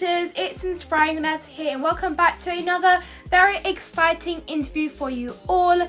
Inspirators, it's Inspiring Vanessa here, and welcome back to another very exciting interview for you all.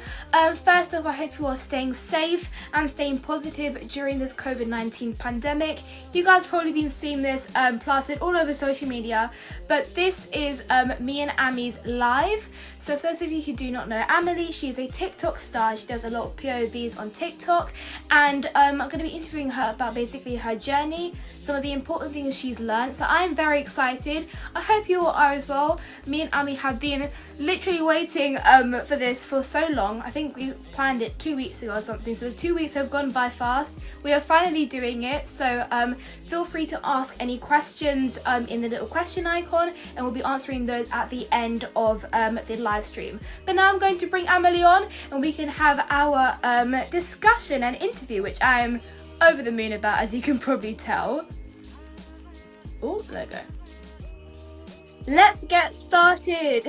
First off, I hope you are staying safe and staying positive during this COVID-19 pandemic. You guys have probably been seeing this plastered all over social media, but this is me and Ami's live. So for those of you who do not know Emily, she is a TikTok star. She does a lot of POVs on TikTok, and I'm going to be interviewing her about basically her journey, some of the important things she's learned. So I'm very excited. I hope you all are as well. Me and Ami have been literally waiting for this for so long. I think we planned it 2 weeks ago or something, so the 2 weeks have gone by fast. We are finally doing it, so feel free to ask any questions in the little question icon, and we'll be answering those at the end of the live stream. But now I'm going to bring Emily on and we can have our discussion and interview, which I'm over the moon about, as you can probably tell. Oh, there we go. Let's get started.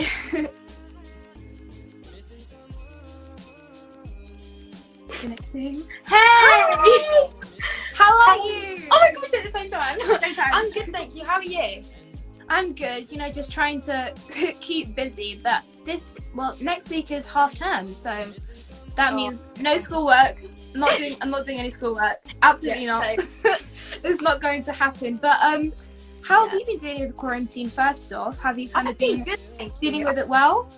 Connecting. Hey! How are you? Oh my god, we said it at the same time. I'm good, thank you. How are you? I'm good, you know, just trying to keep busy, but next week is half term, so that means no schoolwork. I'm not doing any schoolwork. Absolutely not. It's not going to happen. But how have you been dealing with quarantine first off? Have you kind of been dealing with it well?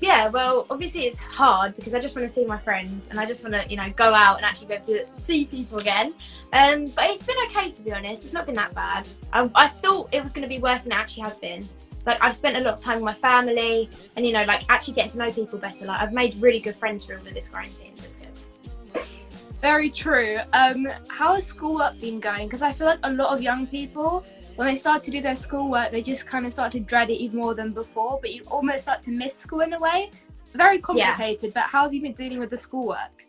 Yeah, well, obviously it's hard because I just want to see my friends and I just want to, you know, go out and actually be able to see people again. But it's been okay, to be honest. It's not been that bad. I thought it was going to be worse than it actually has been. Like, I've spent a lot of time with my family and, you know, like, actually getting to know people better. Like, I've made really good friends through all of this quarantine, so it's good. Very true. How has schoolwork been going? Because I feel like a lot of young people, when they start to do their schoolwork, they just kind of start to dread it even more than before, but you almost start to miss school in a way. It's very complicated, but how have you been dealing with the schoolwork?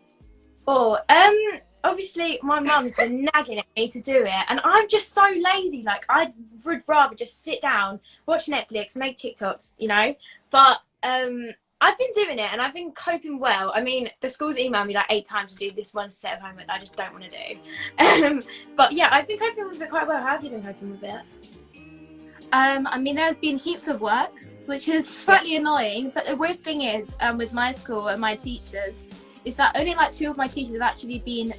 Obviously my mum's been nagging at me to do it, and I'm just so lazy. Like, I would rather just sit down, watch Netflix, make TikToks, you know, but I've been doing it and I've been coping well. I mean, the school's emailed me like 8 times to do this one set of homework that I just don't want to do. But yeah, I've been coping with it quite well. How have you been coping with it? I mean, there's been heaps of work, which is slightly annoying, but the weird thing is, with my school and my teachers, is that only like 2 of my teachers have actually been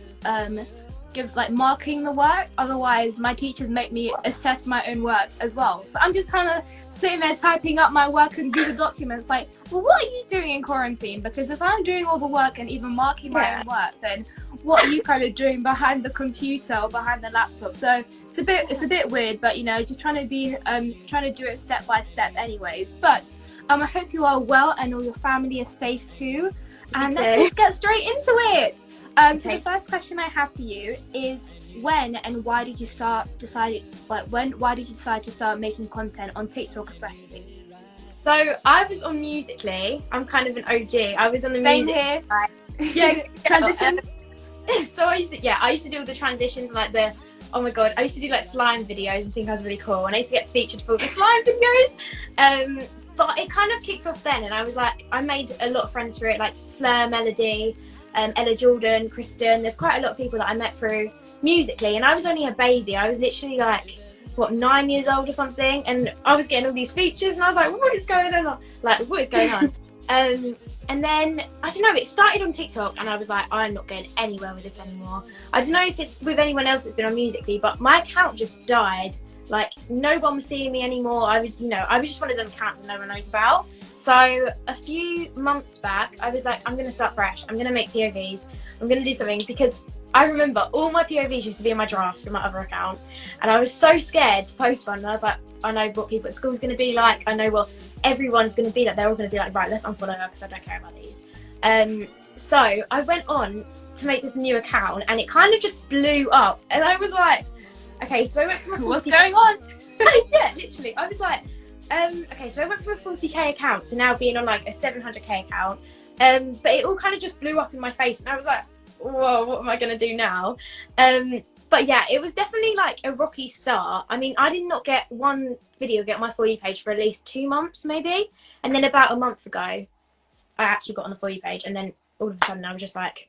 marking the work. Otherwise, my teachers make me assess my own work as well. So I'm just kind of sitting there typing up my work and Google documents like, well, what are you doing in quarantine? Because if I'm doing all the work and even marking my own work, then what are you kind of doing behind the computer or behind the laptop? So it's a bit weird, but you know, just trying to do it step by step anyways. But I hope you are well and all your family is safe too. And let's just get straight into it. So the first question I have for you is, when and why did you decide to start making content on TikTok especially? So I was on Musical.ly. I'm kind of an OG. I was on the Same music. here. Yeah, Transitions. So I used to do all the transitions, like oh my god, I used to do like slime videos and think I was really cool, and I used to get featured for all the slime videos. But it kind of kicked off then, and I was like, I made a lot of friends through it, like Fleur, Melody, Ella Jordan, Kristen. There's quite a lot of people that I met through Musical.ly, and I was only a baby. I was literally like, 9 years old or something, and I was getting all these features, and I was like, what is going on? And then, I don't know, it started on TikTok, and I was like, I'm not getting anywhere with this anymore. I don't know if it's with anyone else that's been on Musical.ly, but my account just died. Like, no one was seeing me anymore. I was just one of them accounts that no one knows about. So a few months back, I was like, I'm going to start fresh. I'm going to make POVs. I'm going to do something, because I remember all my POVs used to be in my drafts on my other account, and I was so scared to post one. And I was like, I know what people at school is going to be like. I know what everyone's going to be like. They're all going to be like, right, let's unfollow her because I don't care about these. So I went on to make this new account, and it kind of just blew up. And I was like, okay, so I went from a 40K... What's going on? Yeah, literally. I was like, okay, so I went from a 40k account to now being on like a 700k account. But it all kind of just blew up in my face, and I was like, whoa, what am I going to do now? But yeah, it was definitely like a rocky start. I mean, I did not get one video get on my For You page for at least 2 months maybe. And then about a month ago, I actually got on the For You page, and then all of a sudden I was just like,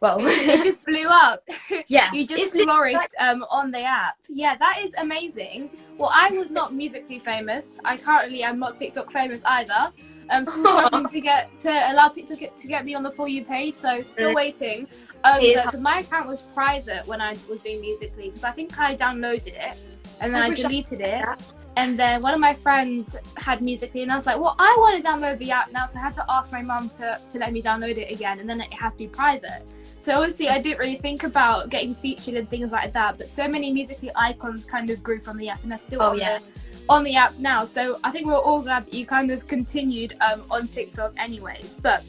Well, it just blew up. yeah, You just it's literally flourished on the app. Yeah, that is amazing. Well, I was not musically famous. I currently am not TikTok famous either. Still struggling to allow TikTok to get me on the For You page, so still waiting. Because my account was private when I was doing Musically, because I think I downloaded it and then I deleted it. And then one of my friends had Musically, and I was like, well, I want to download the app now, so I had to ask my mum to let me download it again, and then it had to be private. So obviously I didn't really think about getting featured and things like that, but so many Musically icons kind of grew from the app, and they're still on the app now. So I think we're all glad that you kind of continued on TikTok anyways. But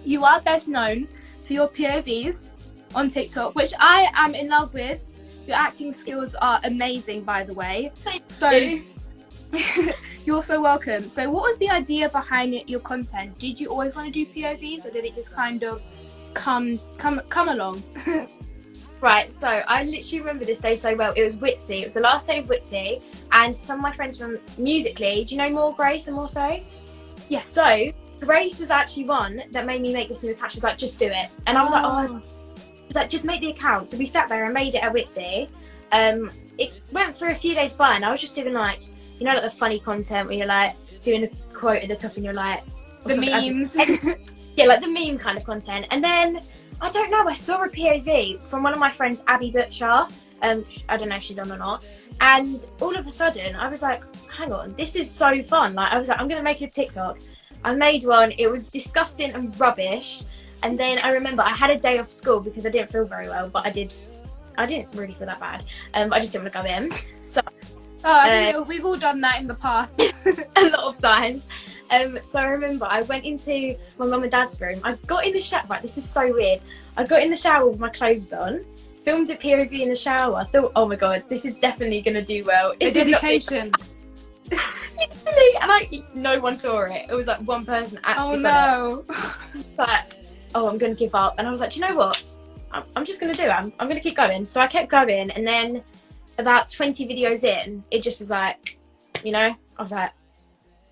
you are best known for your POVs on TikTok, which I am in love with. Your acting skills are amazing, by the way. So you're so welcome. So what was the idea behind your content? Did you always want to do POVs, or did it just kind of come along? Right, so I literally remember this day so well. It was Whitsey. It was the last day of Whitsey, and some of my friends from Musically. Do you know More Grace and More So? Yes. So Grace was actually one that made me make this new account. She was like, just do it. And I was like, oh. She was like, just make the account. So we sat there and made it at Whitsey. It went for a few days by, and I was just doing like, you know, like the funny content where you're like doing the quote at the top and you're like, the memes. Yeah, like the meme kind of content. And then, I don't know, I saw a POV from one of my friends, Abby Butcher. I don't know if she's on or not. And all of a sudden, I was like, hang on, this is so fun. Like, I was like, I'm going to make a TikTok. I made one. It was disgusting and rubbish. And then I remember I had a day off school because I didn't feel very well, but I didn't really feel that bad. I just didn't want to go in. So, I think we've all done that in the past. a lot of times. So I remember I went into my mum and dad's room. I got in the shower. Right, this is so weird. I got in the shower with my clothes on, filmed a POV in the shower. I thought, oh my god, this is definitely gonna do well. It's dedication. And no one saw it. It was like one person actually. Oh no. But I'm gonna give up. And I was like, do you know what? I'm just gonna do it. I'm gonna keep going. So I kept going, and then about 20 videos in, it just was like, you know, I was like,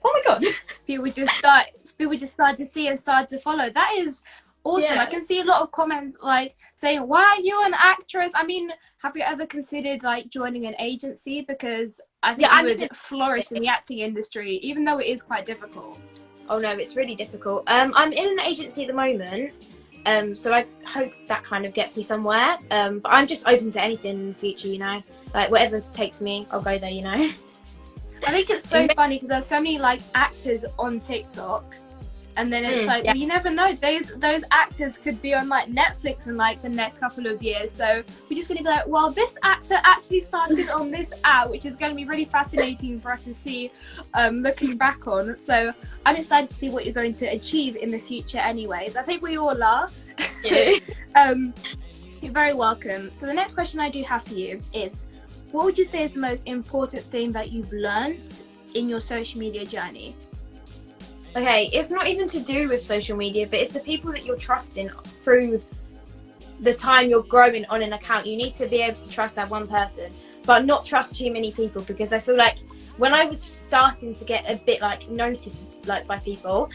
oh my god. People just start to see and start to follow. That is awesome. Yeah. I can see a lot of comments like saying, why are you an actress? I mean, have you ever considered like joining an agency? Because I think you would flourish in the acting industry, even though it is quite difficult. Oh no, it's really difficult. I'm in an agency at the moment, so I hope that kind of gets me somewhere. But I'm just open to anything in the future, you know, like whatever takes me, I'll go there, you know. I think it's so funny because there's so many like actors on TikTok, and then it's like you never know, those actors could be on like Netflix in like the next couple of years. So we're just going to be like, well, this actor actually started on this app, which is going to be really fascinating for us to see looking back on. So I'm excited to see what you're going to achieve in the future anyways. I think we all are. Yeah. You're very welcome. So the next question I do have for you is, what would you say is the most important thing that you've learned in your social media journey? Okay, it's not even to do with social media, but it's the people that you're trusting through the time you're growing on an account. You need to be able to trust that one person, but not trust too many people, because I feel like when I was starting to get a bit like noticed like by people,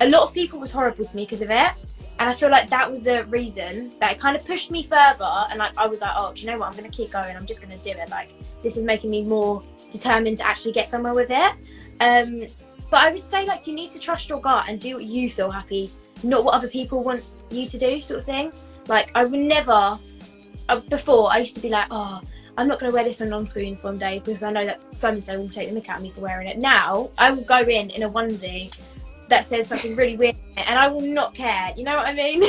a lot of people was horrible to me because of it. And I feel like that was the reason that it kind of pushed me further. And like I was like, oh, do you know what? I'm going to keep going. I'm just going to do it. Like, this is making me more determined to actually get somewhere with it. But I would say, like, you need to trust your gut and do what you feel happy, not what other people want you to do, sort of thing. Like, I would never, before, I used to be like, oh, I'm not going to wear this on non-school uniform day because I know that so-and-so will take the mick out of me for wearing it. Now, I will go in a onesie that says something really weird and I will not care. You know what I mean?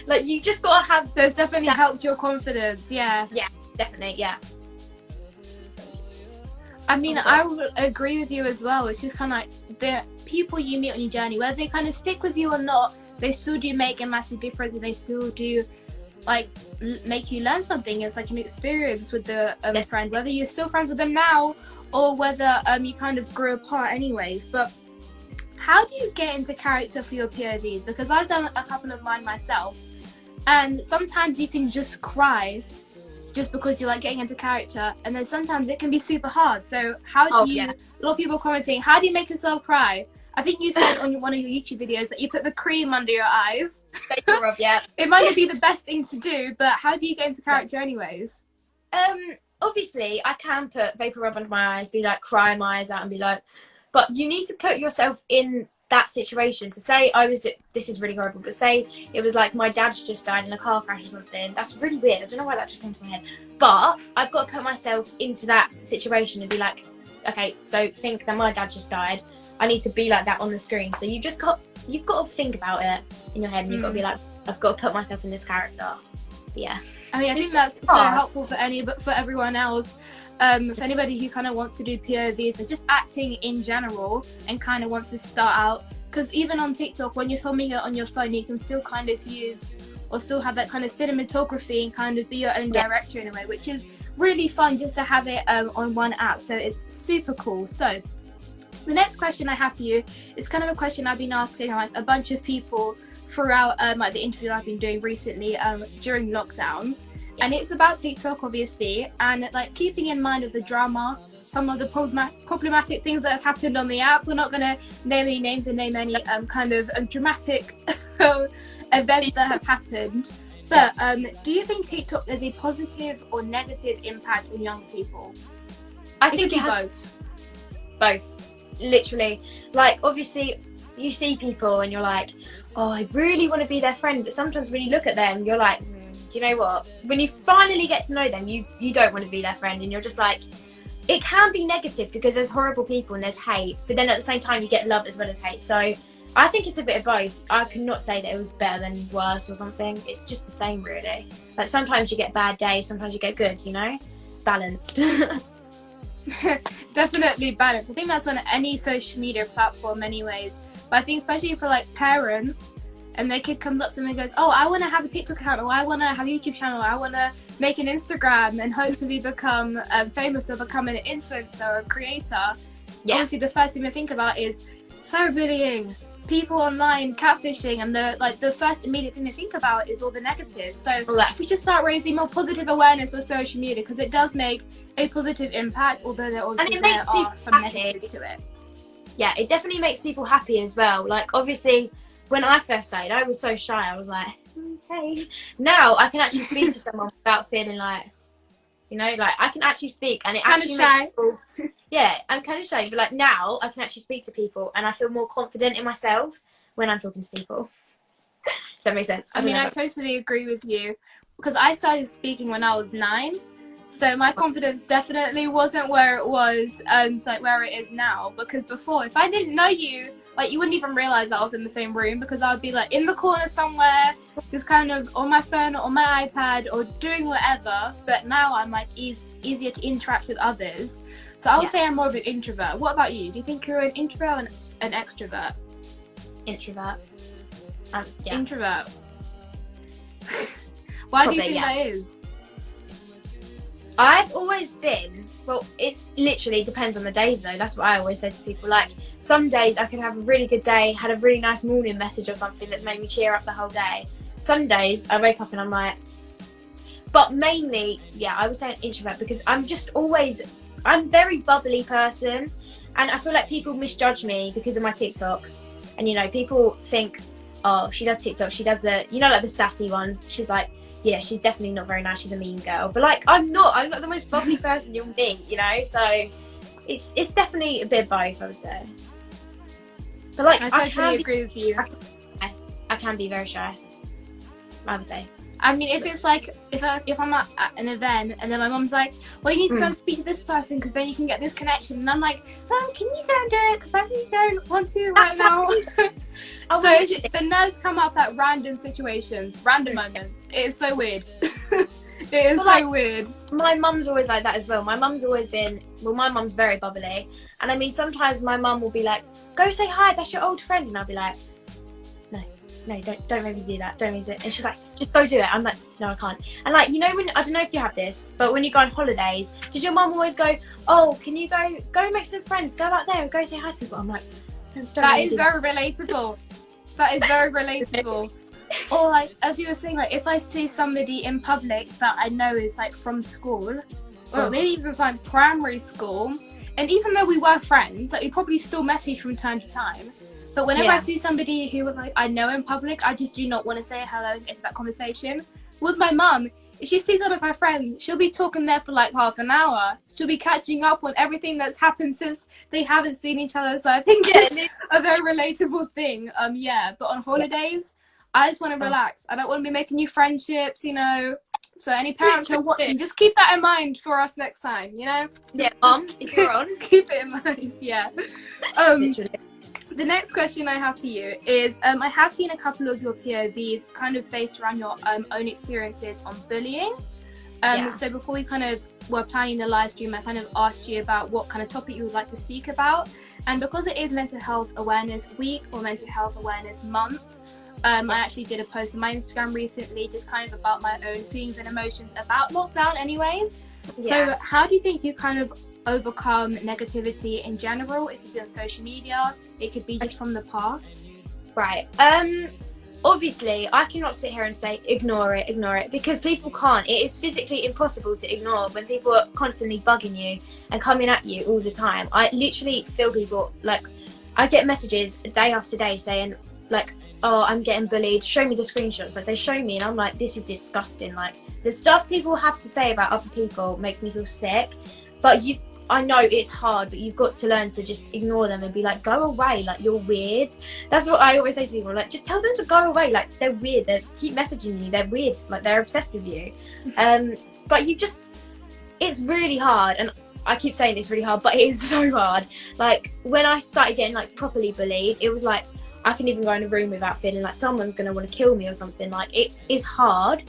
Like, you just got to have... So it's definitely helped your confidence, yeah. Yeah, definitely, yeah. I mean, I would agree with you as well. It's just kind of like the people you meet on your journey, whether they kind of stick with you or not, they still do make a massive difference, and they still do like make you learn something. It's like an experience with the friend, whether you're still friends with them now or whether you kind of grew apart anyways. But how do you get into character for your POVs? Because I've done a couple of mine myself, and sometimes you can just cry just because you're like getting into character, and then sometimes it can be super hard. So how do you, a lot of people commenting, how do you make yourself cry? I think you said on one of your YouTube videos that you put the cream under your eyes. Vapor rub, yeah. It might not be the best thing to do, but how do you get into character anyways? Obviously, I can put vapor rub under my eyes, be like, cry my eyes out and be like, but you need to put yourself in that situation. So say this is really horrible, but say it was like my dad's just died in a car crash or something. That's really weird. I don't know why that just came to my head. But I've got to put myself into that situation and be like, okay, so think that my dad just died. I need to be like that on the screen. So you've got to think about it in your head, and you've got to be like, I've got to put myself in this character. Yeah. I mean, I think that's so helpful for everyone else. For anybody who kind of wants to do POVs and just acting in general and kind of wants to start out, because even on TikTok, when you're filming it on your phone, you can still kind of use or still have that kind of cinematography and kind of be your own director in a way, which is really fun just to have it on one app. So it's super cool. So the next question I have for you is kind of a question I've been asking like a bunch of people throughout like the interview I've been doing recently during lockdown. And it's about TikTok, obviously, and like keeping in mind of the drama, some of the problematic things that have happened on the app. We're not going to name any names and name any kind of dramatic events that have happened. But do you think TikTok has a positive or negative impact on young people? I think it has both. Literally. Like, obviously, you see people and you're like, oh, I really want to be their friend. But sometimes when you look at them, you're like, do you know what? When you finally get to know them, you don't want to be their friend, and you're just like, it can be negative because there's horrible people and there's hate, but then at the same time you get love as well as hate. So I think it's a bit of both. I could not say that it was better than worse or something. It's just the same, really. Like, sometimes you get bad days, sometimes you get good, you know? Balanced. Definitely balanced. I think that's on any social media platform anyways. But I think especially for like parents, and their kid comes up to them and goes, oh, I want to have a TikTok account, or I want to have a YouTube channel, or I want to make an Instagram and hopefully become famous or become an influencer or a creator. Yeah. Obviously, the first thing to think about is cyberbullying, people online, catfishing, and the first immediate thing to think about is all the negatives. So if we just start raising more positive awareness of social media, because it does make a positive impact, although there are some negatives to it. Yeah, it definitely makes people happy as well. Like, obviously, when I first started, I was so shy. I was like, hey. Now I can actually speak to someone without feeling like, you know, like I can actually speak, and it kind actually of shy. makes people, yeah, I'm kind of shy, but like now I can actually speak to people, and I feel more confident in myself when I'm talking to people. Does that make sense? I mean, I totally agree with you, because I started speaking when I was 9. So my confidence definitely wasn't where it was, like where it is now. Because before, if I didn't know you, like you wouldn't even realize that I was in the same room, because I would be like in the corner somewhere, just kind of on my phone or on my iPad or doing whatever. But now I'm like easier to interact with others. So I would say I'm more of an introvert. What about you? Do you think you're an introvert or an extrovert? Introvert. Yeah. Introvert. Why do you think that is? I've always been, well, it literally depends on the days though. That's what I always say to people. Like, some days I could have a really good day, had a really nice morning message or something that's made me cheer up the whole day. Some days I wake up and I'm like, but mainly, yeah, I would say an introvert, because I'm a very bubbly person, and I feel like people misjudge me because of my TikToks. And, you know, people think, oh, she does TikTok, she does the, you know, like the sassy ones. She's like, yeah, she's definitely not very nice, she's a mean girl. But like, I'm not the most bubbly person you'll meet, you know? So it's definitely a bit of both, I would say. But like, I totally agree with you. I can be very shy, I would say. I mean, if it's like, if I'm at an event and then my mum's like, well, you need to go and speak to this person because then you can get this connection. And I'm like, can you go and do it? Because I really don't want to right now. So the nerves come up at random situations, random moments. It is so weird. It is so weird. My mum's always like that as well. My mum's always been, well, my mum's very bubbly. And I mean, sometimes my mum will be like, go say hi, that's your old friend. And I'll be like, no, don't make me do that. Don't make me do it. And she's like, just go do it. I'm like, no, I can't. And like, you know, when, I don't know if you have this, but when you go on holidays, does your mum always go, oh, can you go make some friends, go out there and go say hi to people? I'm like, don't that is very relatable. That is very relatable. Or like, as you were saying, like if I see somebody in public that I know is like from school, or maybe even from primary school, And even though we were friends, like we probably still message from time to time. But whenever I see somebody who like I know in public, I just do not want to say hello and get to that conversation. With my mum, if she sees one of her friends, she'll be talking there for like half an hour. She'll be catching up on everything that's happened since they haven't seen each other. So I think it's a very relatable thing. But on holidays, I just want to relax. I don't want to be making new friendships, you know. So any parents who are watching, just keep that in mind for us next time, you know? Yeah, if you're on. Keep it in mind, yeah. The next question I have for you is, I have seen a couple of your POVs kind of based around your own experiences on bullying. So before we kind of were planning the live stream, I kind of asked you about what kind of topic you would like to speak about. And because it is Mental Health Awareness Week or Mental Health Awareness Month, I actually did a post on my Instagram recently just kind of about my own feelings and emotions about lockdown anyways. So how do you think you kind of overcome negativity in general? It could be on social media, it could be just from the past. Right. Obviously, I cannot sit here and say ignore it, because people can't. It is physically impossible to ignore when people are constantly bugging you and coming at you all the time. I literally feel people, like, I get messages day after day saying, like, oh, I'm getting bullied, show me the screenshots. Like, they show me and I'm like, this is disgusting. Like, the stuff people have to say about other people makes me feel sick. But I know it's hard, but you've got to learn to just ignore them and be like, go away, like, you're weird. That's what I always say to people, like, just tell them to go away, like, they're weird, they keep messaging you, they're weird, like, they're obsessed with you. But it's really hard, and I keep saying it's really hard, but it is so hard. Like, when I started getting, like, properly bullied, it was like, I can even go in a room without feeling like someone's going to want to kill me or something. Like, it is hard,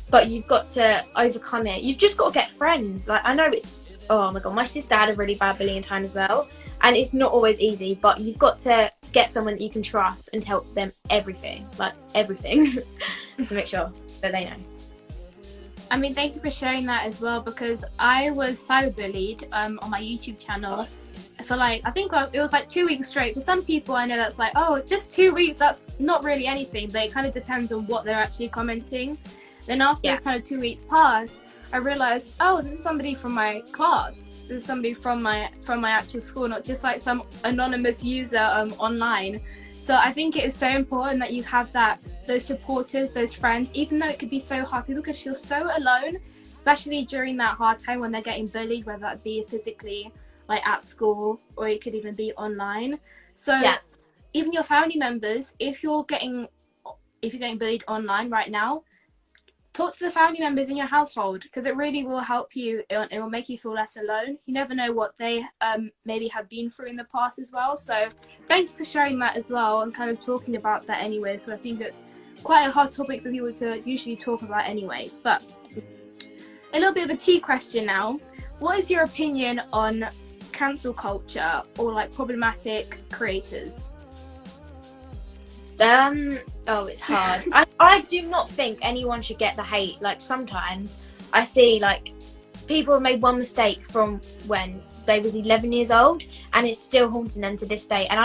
but you've got to overcome it. You've just got to get friends. Like, I know it's, oh my God, my sister had a really bad bullying time as well. And it's not always easy, but you've got to get someone that you can trust and tell them everything, like everything, to make sure that they know. I mean, thank you for sharing that as well, because I was cyberbullied on my YouTube channel. For like, I think it was like 2 weeks straight. For some people, I know that's like, oh, just 2 weeks, that's not really anything, but it kind of depends on what they're actually commenting. Then after those kind of 2 weeks passed, I realized, oh, this is somebody from my class. This is somebody from my actual school, not just like some anonymous user online. So I think it is so important that you have those supporters, those friends, even though it could be so hard. People could feel so alone, especially during that hard time when they're getting bullied, whether that be physically, like at school, or it could even be online. So even your family members, if you're getting bullied online right now, talk to the family members in your household, because it really will help you. It will make you feel less alone. You never know what they maybe have been through in the past as well. So thank you for sharing that as well and kind of talking about that anyway, because I think it's quite a hard topic for people to usually talk about anyways. But a little bit of a tea question now. What is your opinion on cancel culture or like problematic creators? It's hard. I do not think anyone should get the hate. Like, sometimes I see like people have made one mistake from when they was 11 years old and it's still haunting them to this day. And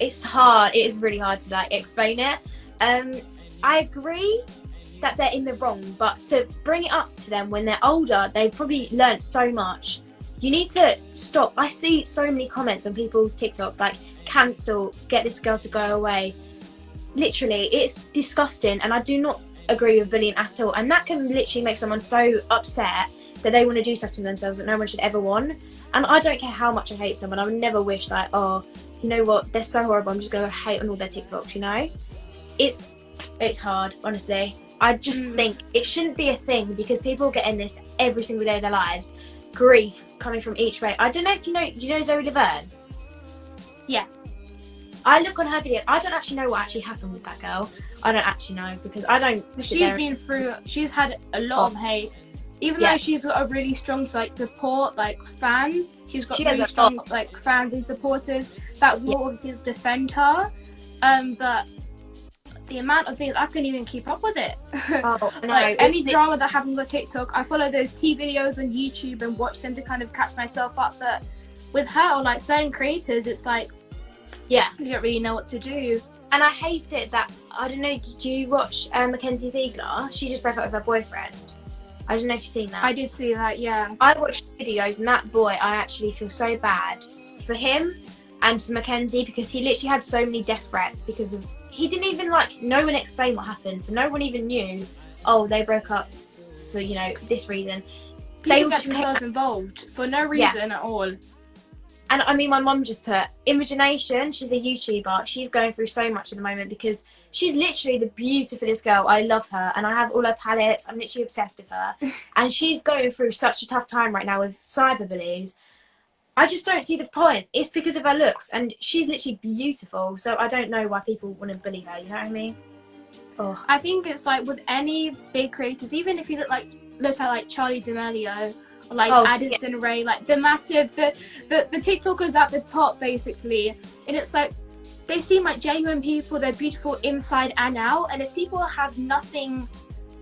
it's hard. It is really hard to like explain it. I agree that they're in the wrong, but to bring it up to them when they're older, they've probably learnt so much. You need to stop. I see so many comments on people's TikToks like, cancel, get this girl to go away. Literally, it's disgusting, and I do not agree with bullying at all. And that can literally make someone so upset that they want to do something to themselves that no one should ever want. And I don't care how much I hate someone, I would never wish like, oh, you know what, they're so horrible, I'm just going to hate on all their TikToks, you know? It's hard, honestly. I just think it shouldn't be a thing, because people get in this every single day of their lives. Grief coming from each way. I don't know if do you know Zoe Laverne? Yeah. I look on her videos. I don't actually know what actually happened with that girl. I don't actually know, because I don't. She's had a lot of hate. Even though she's got a really strong support, like fans, she's got really strong like fans and supporters that will obviously defend her. But the amount of things, I couldn't even keep up with it. Oh, no. Like any drama that happens on TikTok, I follow those tea videos on YouTube and watch them to kind of catch myself up. But with her or like certain creators, it's like, you don't really know what to do. And I hate it that, I don't know, did you watch Mackenzie Ziegler? She just broke up with her boyfriend. I don't know if you've seen that. I did see that, yeah. I watched videos, and that boy, I actually feel so bad for him and for Mackenzie, because he literally had so many death threats because of, he didn't even, like, no one explained what happened, so no one even knew, oh, they broke up for, you know, this reason. People They all get just themselves involved for no reason at all. And I mean, my mum just put, Imagination, she's a YouTuber, she's going through so much at the moment because she's literally the beautifulest girl. I love her, and I have all her palettes. I'm literally obsessed with her. And she's going through such a tough time right now with cyberbullies. I just don't see the point. It's because of her looks, and she's literally beautiful, so I don't know why people want to bully her, you know what I mean? Oh. I think it's like with any big creators, even if you look at like Charlie D'Amelio, or like Addison Rae, like the massive, the TikTokers at the top basically, and it's like they seem like genuine people. They're beautiful inside and out, and if people have nothing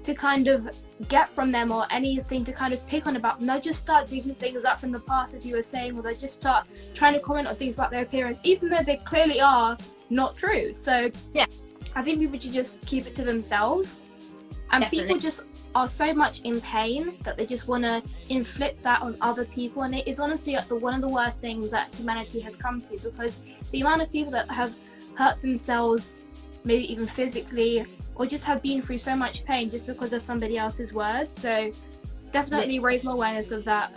to kind of get from them or anything to kind of pick on about them, they'll just start digging things up from the past, as you were saying, or they just start trying to comment on things about their appearance, even though they clearly are not true. So yeah, I think people should just keep it to themselves. And Definitely. People just are so much in pain that they just want to inflict that on other people, and it is honestly like one of the worst things that humanity has come to, because the amount of people that have hurt themselves, maybe even physically, or just have been through so much pain just because of somebody else's words. So definitely raise more awareness of that,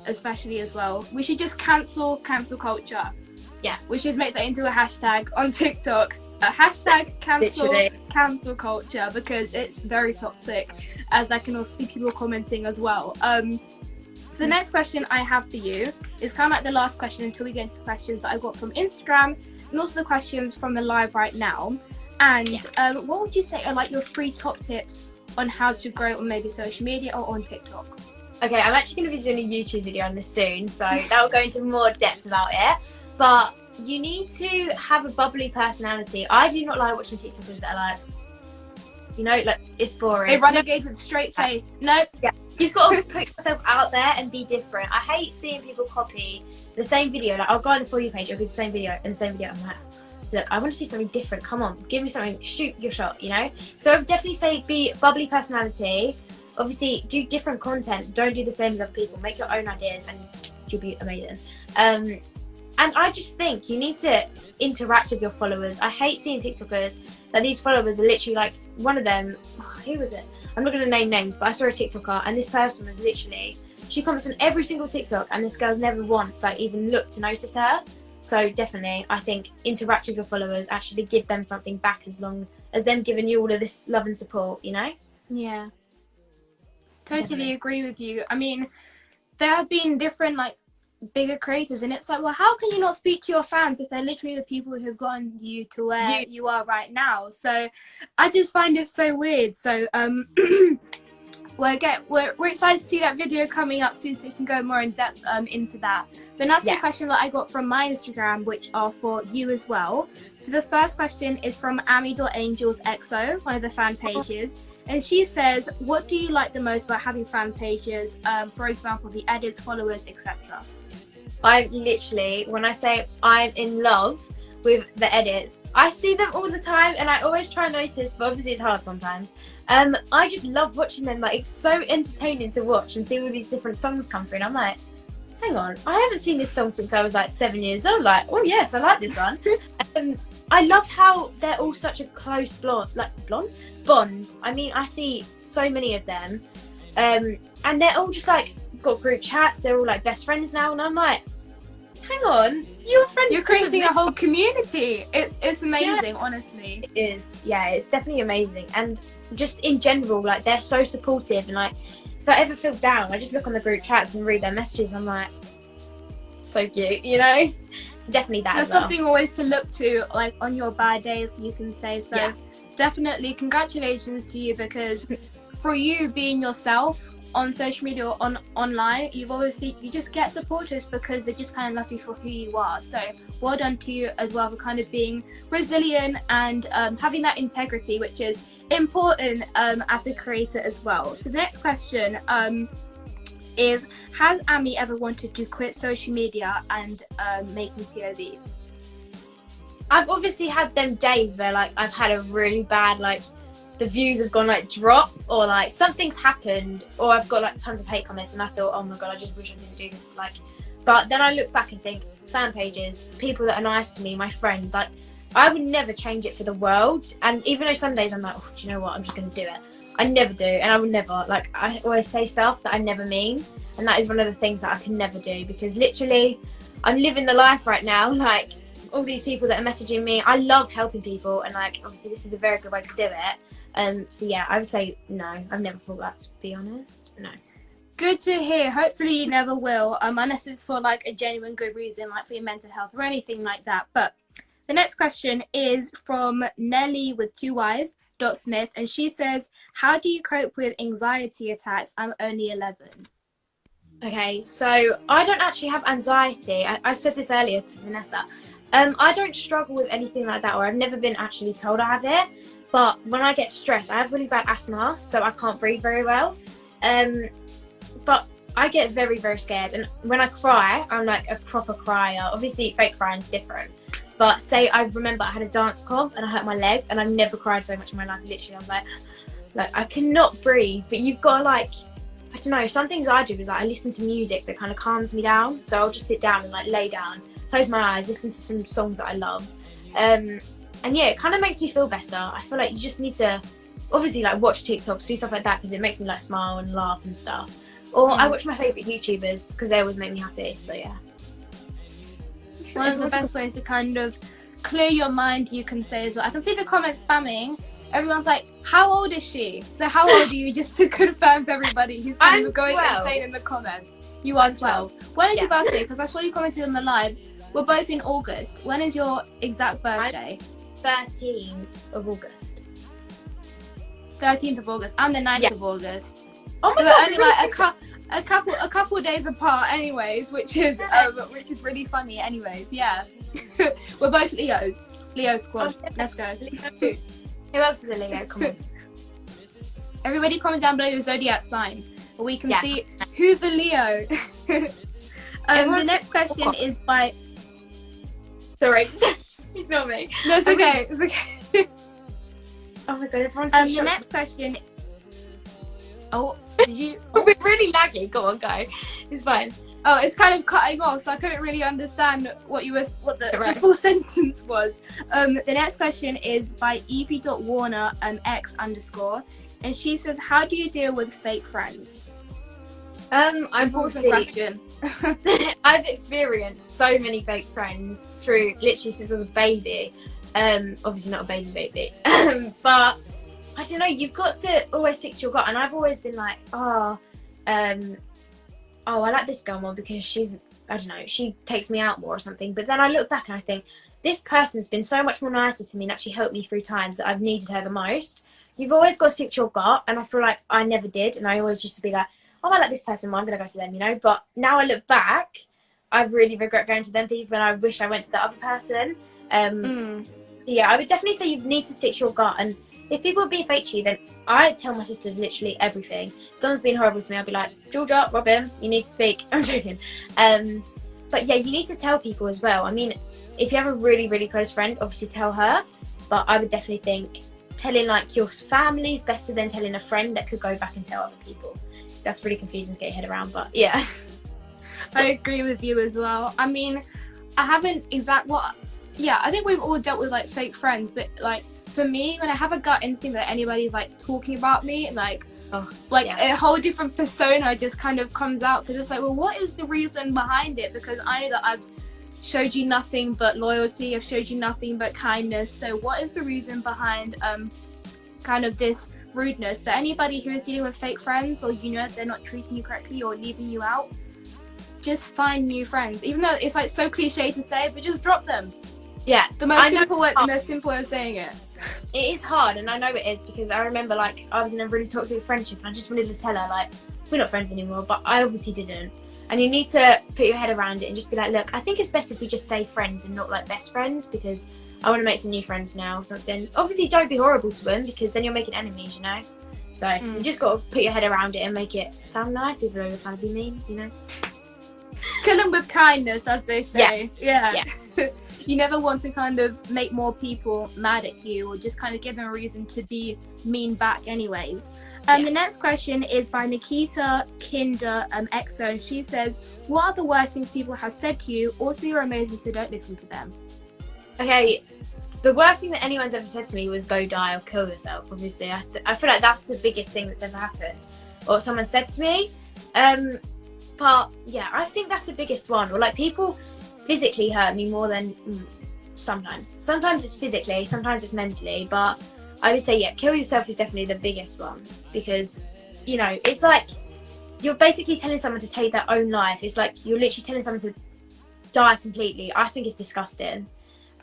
especially as well. We should just cancel culture. Yeah, we should make that into a hashtag on TikTok. A hashtag cancel culture, because it's very toxic, as I can also see people commenting as well. So the next question I have for you is kind of like the last question until we get into the questions that I got from Instagram and also the questions from the live right now. And what would you say are like your 3 top tips on how to grow on maybe social media or on TikTok? Okay, I'm actually going to be doing a YouTube video on this soon, so that will go into more depth about it. But you need to have a bubbly personality. I do not like watching TikTokers that are like, you know, like, it's boring. They renegade with a straight face. Nope. Yeah. You've got to put yourself out there and be different. I hate seeing people copy the same video. Like, I'll go on the For You page, I'll do the same video and the same video. I'm like, look, I want to see something different. Come on, give me something. Shoot your shot, you know? So I would definitely say be bubbly personality. Obviously, do different content. Don't do the same as other people. Make your own ideas and you'll be amazing. And I just think you need to interact with your followers. I hate seeing TikTokers that these followers are literally like, one of them, who was it? I'm not going to name names, but I saw a TikToker and this person was literally, she comments on every single TikTok and this girl's never once like even looked to notice her. So definitely, I think interact with your followers, actually give them something back as long as them giving you all of this love and support, you know? Yeah. Totally agree with you. I mean, there have been different like bigger creators, and it's like, well, how can you not speak to your fans if they're literally the people who have gotten you to where you are right now? So I just find it so weird. So we're excited to see that video coming up soon, so you can go more in depth into that. But now to the question that I got from my Instagram, which are for you as well. So the first question is from Ami.AngelsXO, one of the fan pages. And she says, what do you like the most about having fan pages? For example, the edits, followers, etc. I literally, when I say I'm in love with the edits, I see them all the time and I always try and notice, but obviously it's hard sometimes. I just love watching them. Like, it's so entertaining to watch and see all these different songs come through, and I'm like, hang on, I haven't seen this song since I was like 7 years old. Like, oh yes, I like this one. I love how they're all such a close bond. I mean, I see so many of them, and they're all just like got group chats. They're all like best friends now, and I'm like, hang on, you're friends. You're creating a whole community. It's amazing, honestly. It is, yeah, it's definitely amazing. And just in general, like, they're so supportive, and like, if I ever feel down, I just look on the group chats and read their messages. I'm like, so cute, you know? So definitely that. There's something always to look to, like, on your bad days, you can say. So definitely congratulations to you, because for you being yourself on social media or online, you just get supporters because they just kind of love you for who you are. So well done to you as well for kind of being resilient and having that integrity, which is important as a creator as well. So the next question is, has Ami ever wanted to quit social media and making POVs? I've obviously had them days where, like, I've had a really bad, like, the views have gone like drop, or like something's happened, or I've got like tons of hate comments and I thought, oh my god, I just wish I didn't do this. Like, but then I look back and think, fan pages, people that are nice to me, my friends, like I would never change it for the world. And even though some days I'm like, oh, do you know what, I'm just gonna do it, I never do. And I would never, like, I always say stuff that I never mean, and that is one of the things that I can never do, because literally I'm living the life right now. Like, all these people that are messaging me, I love helping people, and like obviously this is a very good way to do it. So yeah, I would say no, I've never thought that, to be honest. No. Good to hear. Hopefully you never will, unless it's for like a genuine good reason, like for your mental health or anything like that. But the next question is from Nelly with 2 Y's .Smith, and she says, how do you cope with anxiety attacks? I'm only 11. Okay, so I don't actually have anxiety. I said this earlier to Vanessa. I don't struggle with anything like that, or I've never been actually told I have it. But when I get stressed, I have really bad asthma, so I can't breathe very well. But I get very, very scared. And when I cry, I'm like a proper crier. Obviously, fake crying is different. But say I remember I had a dance comp and I hurt my leg, and I've never cried so much in my life. Literally, I was like I cannot breathe. But you've got to like, I don't know, some things I do is like I listen to music that kind of calms me down. So I'll just sit down and like lay down, close my eyes, listen to some songs that I love. And yeah, it kind of makes me feel better. I feel like you just need to obviously like watch TikToks, do stuff like that, because it makes me like smile and laugh and stuff. Or I watch my favourite YouTubers because they always make me happy. So yeah. One of the best ways to kind of clear your mind, you can say as well. I can see the comments spamming. Everyone's like, how old is she? So how old are you, just to confirm for everybody who's kind of going 12. insane in the comments? You are 12. When is your birthday? Because I saw you commented on the live. We're both in August. When is your exact birthday? 13th of August. 13th of August. I'm the 9th of August. Oh my We're god, only really? like a couple days apart anyways, which is really funny anyways. Yeah. We're both Leos. Leo squad. Let's go. Who else is a Leo? Come on. Everybody comment down below your zodiac sign, but we can see who's a Leo. The next question is by... Sorry. Ignore me. No, it's okay. It's okay. Oh my god, everyone's so The next question... Oh, did you... We're really laggy. Go on, go. It's fine. Oh, it's kind of cutting off, so I couldn't really understand what the full sentence was. The next question is by Evie.Warner X_, and she says, how do you deal with fake friends? Important question. I've experienced so many fake friends through literally since I was a baby. Obviously not a baby, but I don't know. You've got to always stick to your gut, and I've always been like, I like this girl more because she's, I don't know, she takes me out more or something. But then I look back and I think, this person's been so much more nicer to me and actually helped me through times that I've needed her the most. You've always got to stick to your gut, and I feel like I never did, and I always used to be like, oh, I like this person more, I'm going to go to them, you know. But now I look back, I really regret going to them people, and I wish I went to the other person. So yeah, I would definitely say you need to stick to your gut, and if people be fake to you, then I tell my sisters literally everything. If someone's been horrible to me, I'll be like, Georgia, Robin, you need to speak. I'm joking. But yeah, you need to tell people as well. I mean, if you have a really, really close friend, obviously tell her. But I would definitely think telling like your family is better than telling a friend that could go back and tell other people. That's really confusing to get your head around, but yeah. I agree with you as well. I mean, I haven't I think we've all dealt with like fake friends, but like for me, when I have a gut instinct that anybody's like talking about me, a whole different persona just kind of comes out, because it's like, well, what is the reason behind it? Because I know that I've showed you nothing but loyalty, I've showed you nothing but kindness, so what is the reason behind kind of this rudeness? But anybody who is dealing with fake friends, or you know they're not treating you correctly or leaving you out, just find new friends. Even though it's like so cliche to say, but just drop them. Yeah, the most simple way of saying it. It is hard, and I know it is, because I remember like I was in a really toxic friendship and I just wanted to tell her like, we're not friends anymore, but I obviously didn't. And you need to put your head around it and just be like, look, I think it's best if we just stay friends and not like best friends, because I want to make some new friends now or something. Obviously don't be horrible to them, because then you're making enemies, you know. So you just got to put your head around it and make it sound nice, even though you're trying to be mean, you know. Kill them with kindness, as they say. Yeah. you never want to kind of make more people mad at you or just kind of give them a reason to be mean back anyways. The next question is by Nikita Kinder EXO, and she says, what are the worst things people have said to you? Also, you're amazing, so don't listen to them. Okay, the worst thing that anyone's ever said to me was go die or kill yourself, obviously. I feel like that's the biggest thing that's ever happened, or someone said to me. But yeah, I think that's the biggest one. Or like people physically hurt me more than sometimes it's physically, sometimes it's mentally, but I would say kill yourself is definitely the biggest one, because you know, it's like you're basically telling someone to take their own life. It's like you're literally telling someone to die completely. I think it's disgusting,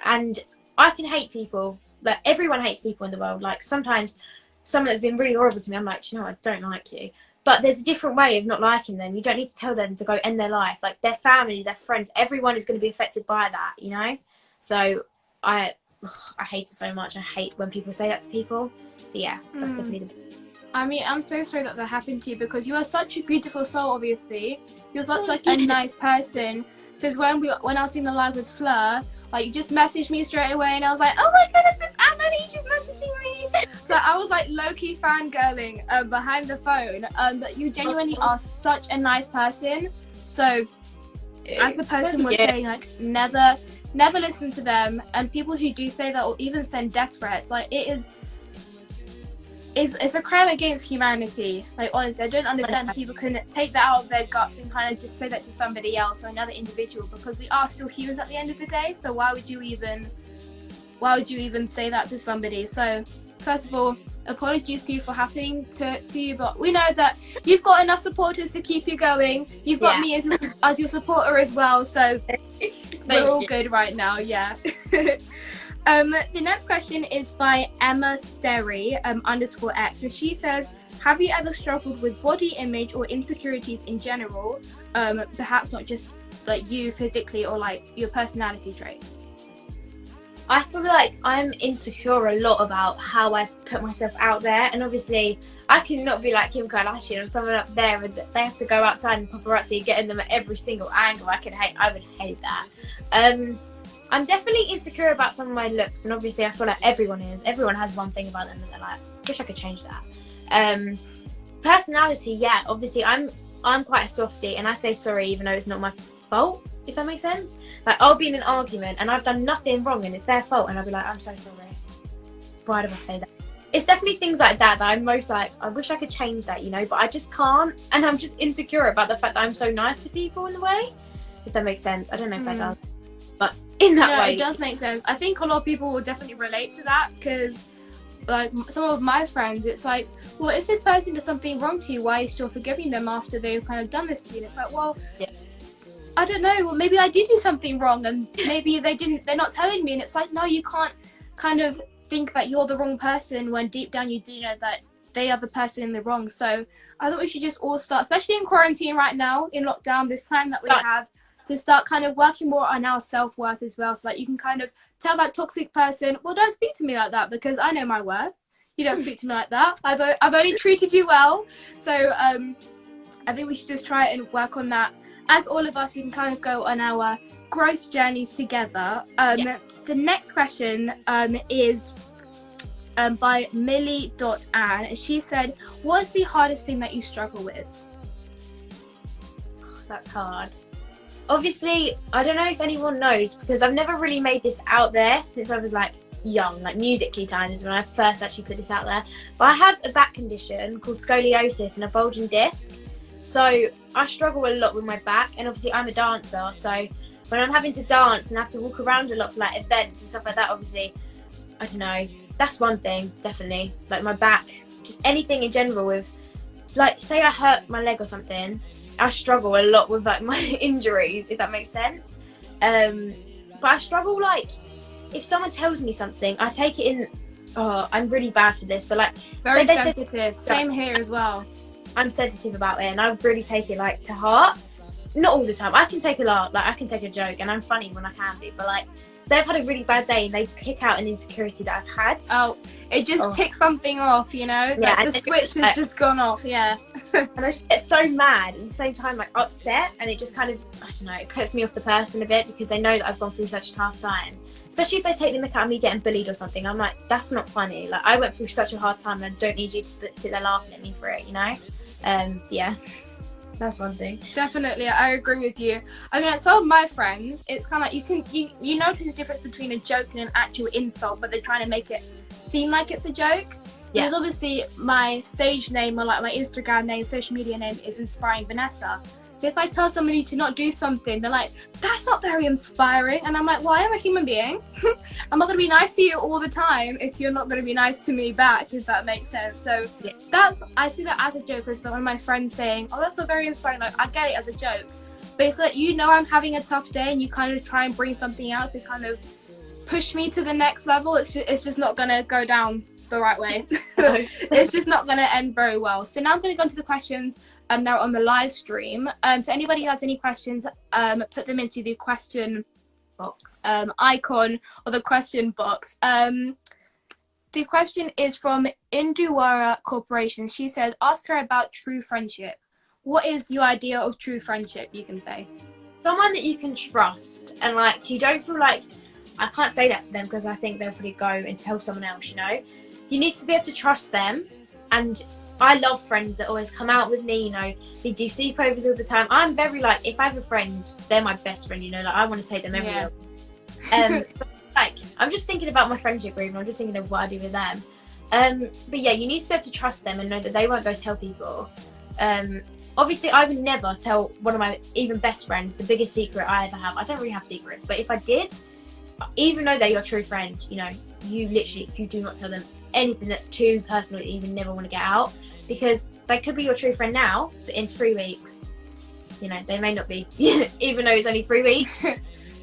and I can hate people. Like everyone hates people in the world. Like sometimes someone that's been really horrible to me, I'm like, you know, I don't like you. But there's a different way of not liking them. You don't need to tell them to go end their life. Like their family, their friends, everyone is going to be affected by that, you know? So I hate it so much. I hate when people say that to people. So yeah, that's definitely the... I mean, I'm so sorry that happened to you, because you are such a beautiful soul, obviously. You're such like a nice person. Because when I was doing the live with Fleur, like you just messaged me straight away and I was like, oh my goodness, it's Emily, she's messaging me. So I was like low-key fangirling behind the phone. But you genuinely are such a nice person. So as the person was saying, like never listen to them. And people who do say that or even send death threats, like it's a crime against humanity. Like honestly, I don't understand how people can take that out of their guts and kind of just say that to somebody else or another individual, because we are still humans at the end of the day. So why would you even say that to somebody? So first of all, apologies to you for happening to you, but we know that you've got enough supporters to keep you going. You've got me as your supporter as well, so we're all good right now. The next question is by Emma Sterry _X, and she says, have you ever struggled with body image or insecurities in general, perhaps not just like you physically or like your personality traits? I feel like I'm insecure a lot about how I put myself out there, and obviously I cannot be like Kim Kardashian or someone up there and they have to go outside and paparazzi getting them at every single angle. I would hate that. I'm definitely insecure about some of my looks, and obviously I feel like everyone has one thing about them that they're like, wish I could change that. Personality, obviously I'm quite a softie, and I say sorry even though it's not my fault, if that makes sense. Like I'll be in an argument and I've done nothing wrong and it's their fault, and I'll be like, I'm so sorry, why do I say that? It's definitely things like that I'm most like, I wish I could change that, you know, but I just can't, and I'm just insecure about the fact that I'm so nice to people in a way, if that makes sense. I don't know if that does, but in that way it does make sense. I think a lot of people will definitely relate to that, because like some of my friends, it's like, well, if this person does something wrong to you, why are you still forgiving them after they've kind of done this to you? And it's like, well, I don't know, well maybe I did do something wrong and maybe they're not telling me. And it's like, no, you can't kind of think that you're the wrong person when deep down you do know that they are the person in the wrong. So I thought we should just all start, especially in quarantine right now, in lockdown, this time that we have, to start kind of working more on our self-worth as well, so that you can kind of tell that toxic person, well, don't speak to me like that, because I know my worth. You don't speak to me like that. I've only treated you well. So I think we should just try and work on that. As all of us, we can kind of go on our growth journeys together. The next question is by Millie.Ann, and she said, what is the hardest thing that you struggle with? That's hard. Obviously, I don't know if anyone knows, because I've never really made this out there since I was like young, like musically times when I first actually put this out there. But I have a back condition called scoliosis and a bulging disc. So I struggle a lot with my back, and obviously I'm a dancer. So when I'm having to dance and have to walk around a lot for like events and stuff like that, obviously, I don't know, that's one thing, definitely. Like my back, just anything in general with, like say I hurt my leg or something, I struggle a lot with like my injuries, if that makes sense. But I struggle, like if someone tells me something, I take it in. Oh, I'm really bad for this, but like very sensitive. Same here as well. I'm sensitive about it, and I really take it like to heart. Not all the time. I can take a lot, like I can take a joke, and I'm funny when I can be. But like So I've had a really bad day and they pick out an insecurity that I've had. Oh, it just ticks something off, you know? Yeah, like the switch has just gone off, yeah. And I just get so mad and at the same time like upset, and it just kind of, I don't know, it puts me off the person a bit because they know that I've gone through such a tough time. Especially if they take the mick out of me getting bullied or something. I'm like, that's not funny. Like, I went through such a hard time and I don't need you to sit there laughing at me for it, you know? Yeah. That's one thing. Definitely, I agree with you. I mean, like, some of my friends, it's kind of like you notice the difference between a joke and an actual insult, but they're trying to make it seem like it's a joke. Yeah. Because obviously my stage name or like my Instagram name, social media name is Inspiring Vanessa. So if I tell somebody to not do something, they're like, that's not very inspiring. And I'm like, well, I am a human being. I'm not going to be nice to you all the time if you're not going to be nice to me back, if that makes sense. So yeah. I see that as a joke with some of my friends saying, oh, that's not very inspiring. Like, I get it as a joke. But if like, you know I'm having a tough day and you kind of try and bring something out to kind of push me to the next level, it's just not going to go down the right way. It's just not going to end very well. So now I'm going to go into the questions that are on the live stream. So anybody who has any questions, put them into the question box icon or the question box. The question is from Induwara Corporation. She says, ask her about true friendship. What is your idea of true friendship, you can say? Someone that you can trust and like you don't feel like, I can't say that to them because I think they'll probably go and tell someone else, you know? You need to be able to trust them. And I love friends that always come out with me, you know, they do sleepovers all the time. I'm very like, if I have a friend, they're my best friend, you know, like I want to take them everywhere. So, like, I'm just thinking about my friendship group and I'm just thinking of what I do with them. But yeah, you need to be able to trust them and know that they won't go tell people. Obviously, I would never tell one of my even best friends the biggest secret I ever have. I don't really have secrets, but if I did, even though they're your true friend, you know, you do not tell them anything that's too personal that you would never want to get out, because they could be your true friend now, but in 3 weeks, you know, they may not be, even though it's only 3 weeks.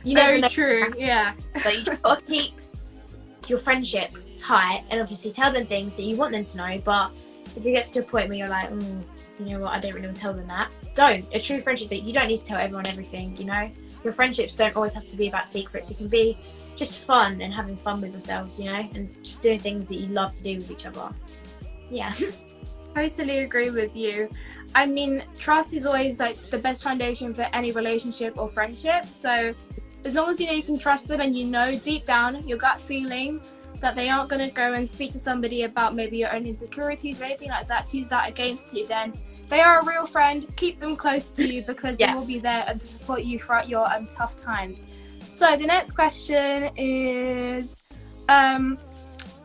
You never know. True, yeah. So you just got to keep your friendship tight and obviously tell them things that you want them to know, but if it gets to a point where you're like, you know what, I don't really want to tell them that, don't. A true friendship, you don't need to tell everyone everything, you know? Your friendships don't always have to be about secrets. It can be just fun and having fun with yourselves, you know, and just doing things that you love to do with each other. Yeah. Totally agree with you. I mean, trust is always like the best foundation for any relationship or friendship. So as long as you know you can trust them and you know deep down your gut feeling that they aren't going to go and speak to somebody about maybe your own insecurities or anything like that to use that against you, then they are a real friend. Keep them close to you because they will be there and to support you throughout your tough times. So the next question is,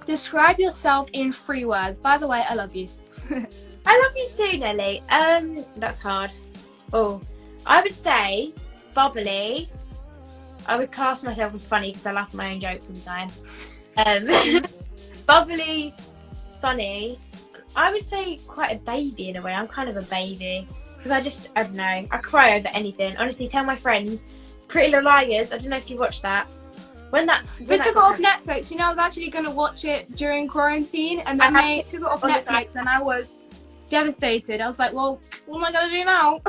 describe yourself in 3 words. By the way, I love you. I love you too, Nelly. That's hard. Oh, I would say bubbly. I would class myself as funny because I laugh at my own jokes all the time. Bubbly, funny. I would say quite a baby in a way. I'm kind of a baby because I don't know. I cry over anything. Honestly, tell my friends. Pretty Little Liars. I don't know if you watched that. They took it off Netflix. You know, I was actually going to watch it during quarantine, and then they took it off Netflix, and I was devastated. I was like, well, what am I going to do now?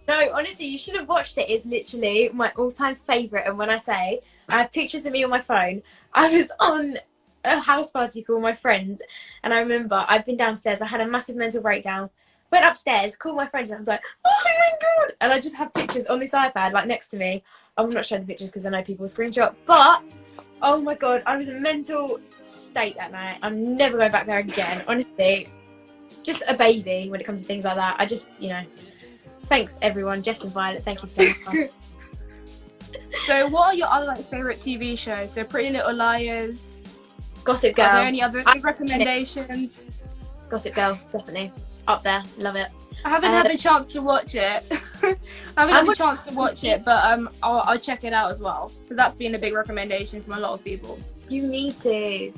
No, honestly, you should have watched it. It's literally my all-time favourite. And when I say, I have pictures of me on my phone. I was on a house party called my friends, and I remember I'd been downstairs. I had a massive mental breakdown. Went upstairs, called my friends, and I was like, oh my god! And I just have pictures on this iPad, like next to me. I will not show the pictures because I know people will screenshot. But oh my god, I was in a mental state that night. I'm never going back there again. Honestly, just a baby when it comes to things like that. I just, you know. Thanks everyone, Jess and Violet. Thank you so much. So, what are your other favourite TV shows? So, Pretty Little Liars, Gossip Girl. Are there any other recommendations? Gossip Girl, definitely up there. Love it. I haven't had the chance to watch it. But I'll check it out as well because that's been a big recommendation from a lot of people. You need to.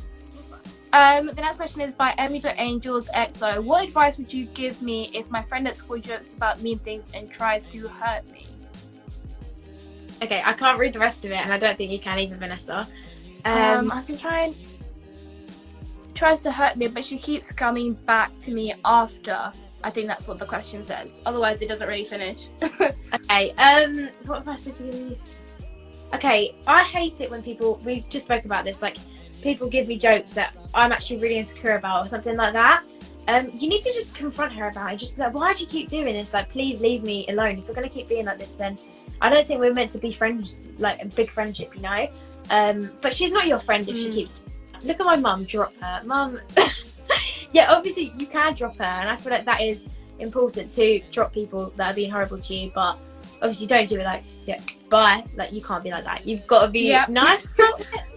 The next question is by Emmy.AngelsXO. What advice would you give me if my friend at school jokes about mean things and tries to hurt me? Okay, I can't read the rest of it, and I don't think you can either, Vanessa. I can try and tries to hurt me, but she keeps coming back to me after. I think that's what the question says. Otherwise, it doesn't really finish. Okay. What advice would you give me? Okay, I hate it when people, we just spoke about this, like people give me jokes that I'm actually really insecure about or something like that. You need to just confront her about it. Just be like, why do you keep doing this? Like, please leave me alone. If you're going to keep being like this, then I don't think we're meant to be friends, like a big friendship, you know? But she's not your friend if she keeps... Look at my mum, drop her. Mum, yeah, obviously you can drop her, and I feel like that is important to drop people that are being horrible to you, but obviously don't do it like, yeah, bye. Like, you can't be like that. You've got to be nice.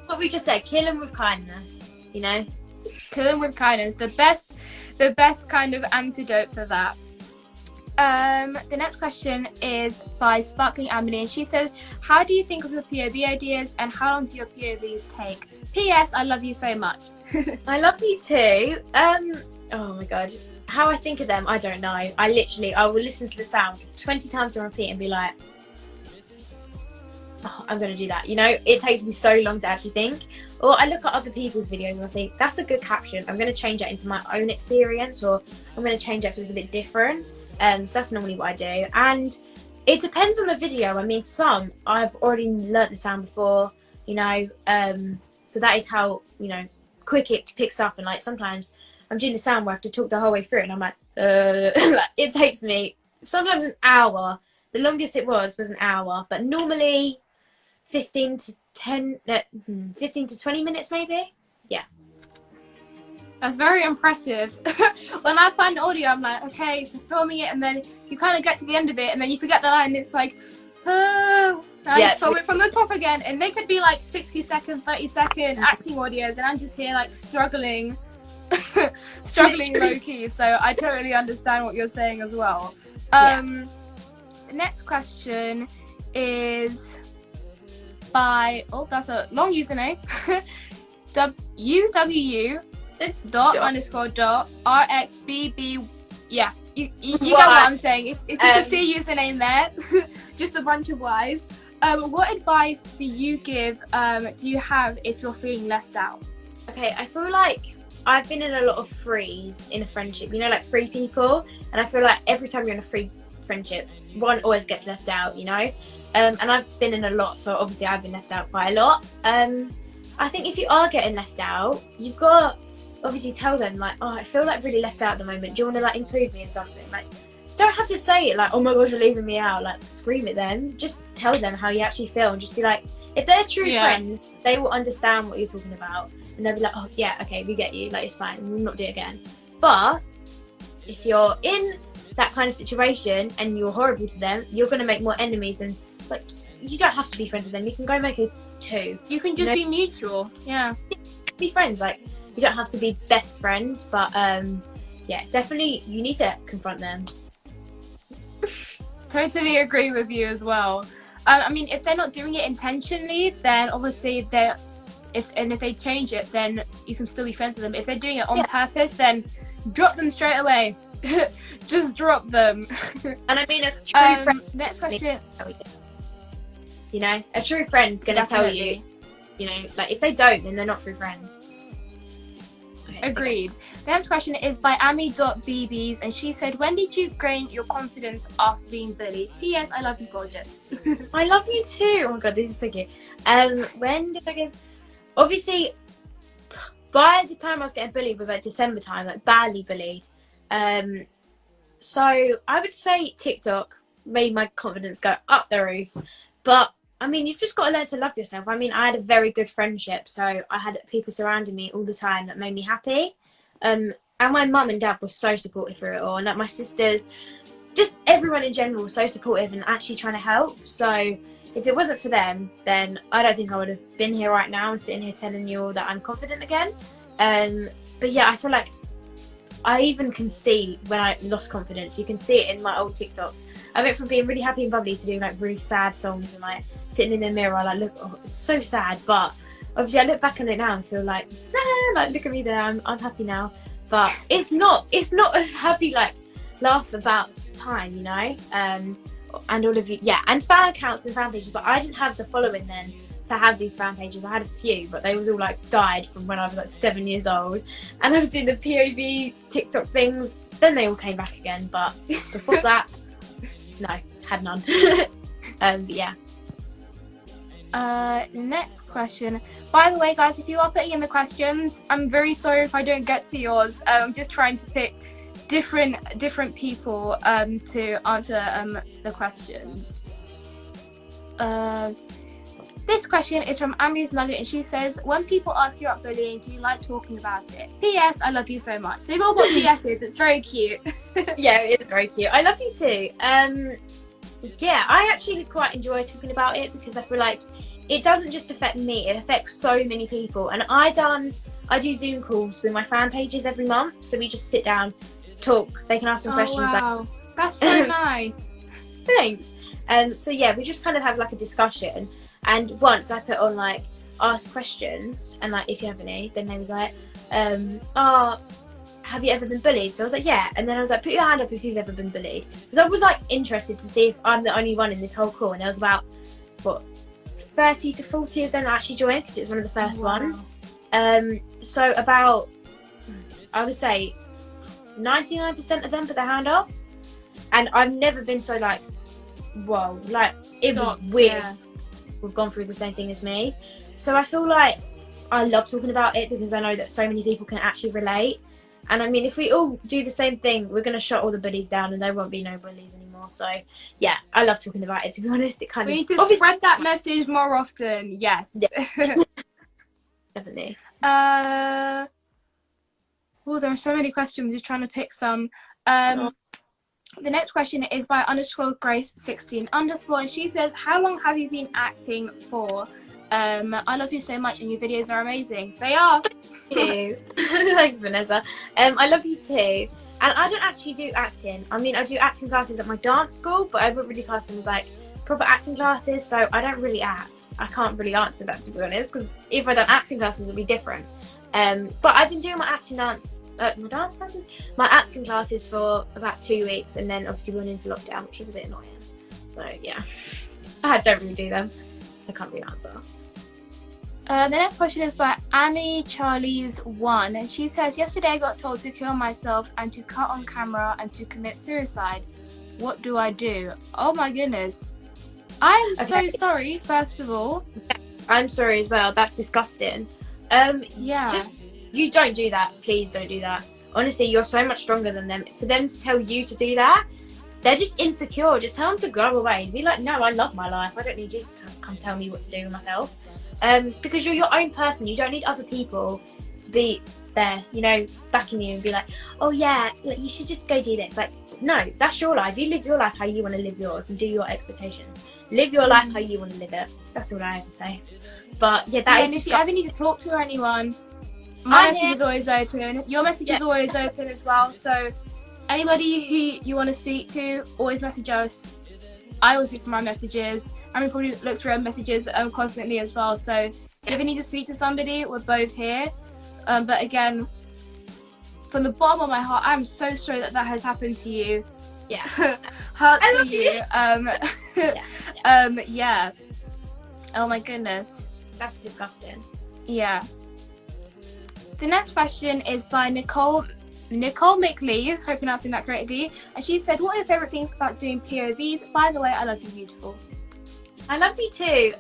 What we just said, kill them with kindness, you know? Kill them with kindness. The best kind of antidote for that. The next question is by Sparkling Amity, and she says, how do you think of your POV ideas and how long do your POVs take? P.S. I love you so much. I love you too. Oh my god. How I think of them, I don't know. I will listen to the sound 20 times on repeat and be like, oh, I'm going to do that. You know, it takes me so long to actually think. Or I look at other people's videos and I think, that's a good caption. I'm going to change that into my own experience, or I'm going to change that so it's a bit different. So that's normally what I do. And it depends on the video. I mean, some I've already learnt the sound before, you know. So that is how, you know, quick it picks up. And like sometimes I'm doing the sound where I have to talk the whole way through it, and I'm like, like, it takes me sometimes an hour. The longest it was an hour, but normally 15 to 20 minutes maybe. Yeah. That's very impressive. When I find audio, I'm like, okay, so filming it, and then you kind of get to the end of it, and then you forget the line, and it's like, oh, and I film it from the top again. And they could be like 60-second, 30-second acting audios, and I'm just here like struggling low-key. So I totally understand what you're saying as well. The next question is by, oh, that's a long username. UWU _rxbb. Yeah, you get what I'm saying. If you can see a username there, just a bunch of Y's. What advice do you have if you're feeling left out? Okay, I feel like I've been in a lot of threes in a friendship, you know, like three people, and I feel like every time you're in a free friendship, one always gets left out, you know. And I've been in a lot, so obviously I've been left out quite a lot. I think if you are getting left out, you've got to obviously tell them, like, oh, I feel like really left out at the moment. Do you want to like include me in something? Like, don't have to say it like, oh my gosh, you're leaving me out. Like, scream at them. Just tell them how you actually feel, and just be like, if they're true friends, they will understand what you're talking about, and they'll be like, oh yeah, okay, we get you. Like, it's fine. We'll not do it again. But if you're in that kind of situation and you're horrible to them, you're going to make more enemies than, like, you don't have to be friends with them. You can go make a two. You can just be mutual. Yeah. Be friends. Like, you don't have to be best friends, but yeah, definitely you need to confront them. Totally agree with you as well. I mean, if they're not doing it intentionally, then obviously if they change it, then you can still be friends with them. If they're doing it on purpose, then drop them straight away. Just drop them. And I mean, a true friend. Next question. You know, a true friend's gonna tell you. You know, like, if they don't, then they're not true friends. Okay, agreed. The next question is by Ami.bbs, and she said, when did you gain your confidence after being bullied? P.S. I love you, gorgeous. I love you too. Oh my god, this is so cute. When did I get... Obviously, by the time I was getting bullied was like December time, like badly bullied. So I would say TikTok made my confidence go up the roof. But I mean, you've just got to learn to love yourself. I mean, I had a very good friendship, so I had people surrounding me all the time that made me happy. And my mum and dad were so supportive through it all, and like my sisters, just everyone in general, so supportive and actually trying to help. So if it wasn't for them, then I don't think I would have been here right now and sitting here telling you all that I'm confident again. But yeah, I feel like I even can see when I lost confidence. You can see it in my old TikToks. I went from being really happy and bubbly to doing like really sad songs and like sitting in the mirror, like, look, oh, it's so sad. But obviously I look back on it now and feel like, like, look at me there, I'm happy now. But it's not a happy like laugh about time, you know. And all of you, and fan accounts and fan pages. But I didn't have the following then to have these fan pages. I had a few, but they was all like died from when I was like 7 years old, and I was doing the POV TikTok things. Then they all came back again, but before that, no, had none. But yeah. Next question. By the way, guys, if you are putting in the questions, I'm very sorry if I don't get to yours. I'm just trying to pick different people to answer the questions. This question is from Amy's Nugget, and she says, when people ask you about bullying, do you like talking about it? P.S. I love you so much. They've all got P.S.'s. It's very cute. Yeah, it is very cute. I love you too. Yeah, I actually quite enjoy talking about it because I feel like it doesn't just affect me, it affects so many people. And I do Zoom calls with my fan pages every month, so we just sit down, talk, they can ask some questions. Wow. That's so nice. Thanks. So yeah, we just kind of have like a discussion, and once I put on like ask questions and like if you have any, then they was like, have you ever been bullied? So I was like, yeah. And then I was like, put your hand up if you've ever been bullied. Because I was like interested to see if I'm the only one in this whole call. And there was about, 30 to 40 of them actually joined because it was one of the first ones. So about, I would say 99% of them put their hand up. And I've never been so like, whoa, like it was weird. Yeah. We've gone through the same thing as me. So I feel like I love talking about it because I know that so many people can actually relate. And I mean, if we all do the same thing, we're going to shut all the bullies down and there won't be no bullies anymore. So, yeah, I love talking about it, to be honest. It kind we need to spread that message more often. Yes. Yeah. Definitely. Oh, there are so many questions. I'm just trying to pick some. The next question is by _Grace16_ and she says, how long have you been acting for? I love you so much and your videos are amazing. They are. Thank you. Thanks, Vanessa. I love you too. And I don't actually do acting. I mean, I do acting classes at my dance school, but I wouldn't really class them as like proper acting classes, so I don't really act. I can't really answer that, to be honest, because if I done acting classes, it'd be different. But I've been doing my acting classes for about 2 weeks, and then obviously we went into lockdown, which was a bit annoying. So yeah, I don't really do them, so I can't really answer. The next question is by Charlize1, and she says, yesterday I got told to kill myself and to cut on camera and to commit suicide. What do I do? Oh my goodness. I'm so sorry, first of all. Yes, I'm sorry as well. That's disgusting. Yeah. Just, you don't do that. Please don't do that. Honestly, you're so much stronger than them. For them to tell you to do that, they're just insecure. Just tell them to go away. Be like, no, I love my life. I don't need you to come tell me what to do with myself. Because you're your own person. You don't need other people to be there, you know, backing you and be like, oh yeah, you should just go do this. Like, no, that's your life. You live your life how you want to live yours and do your expectations. Live your life how you want to live it. That's all I have to say. But yeah, that is. And if you ever need to talk to anyone, my message is always open. Your message is always open as well. So anybody who you want to speak to, always message us. I always look for my messages. I mean, probably looks for our messages constantly as well. So if you ever need to speak to somebody, we're both here. But again, from the bottom of my heart, I'm so sorry that has happened to you. Yeah. Heart to you. Yeah. Oh my goodness. That's disgusting. Yeah. The next question is by Nicole McLee, hope I'm pronouncing that correctly, and she said, what are your favourite things about doing POVs? By the way, I love you, beautiful. I love you too.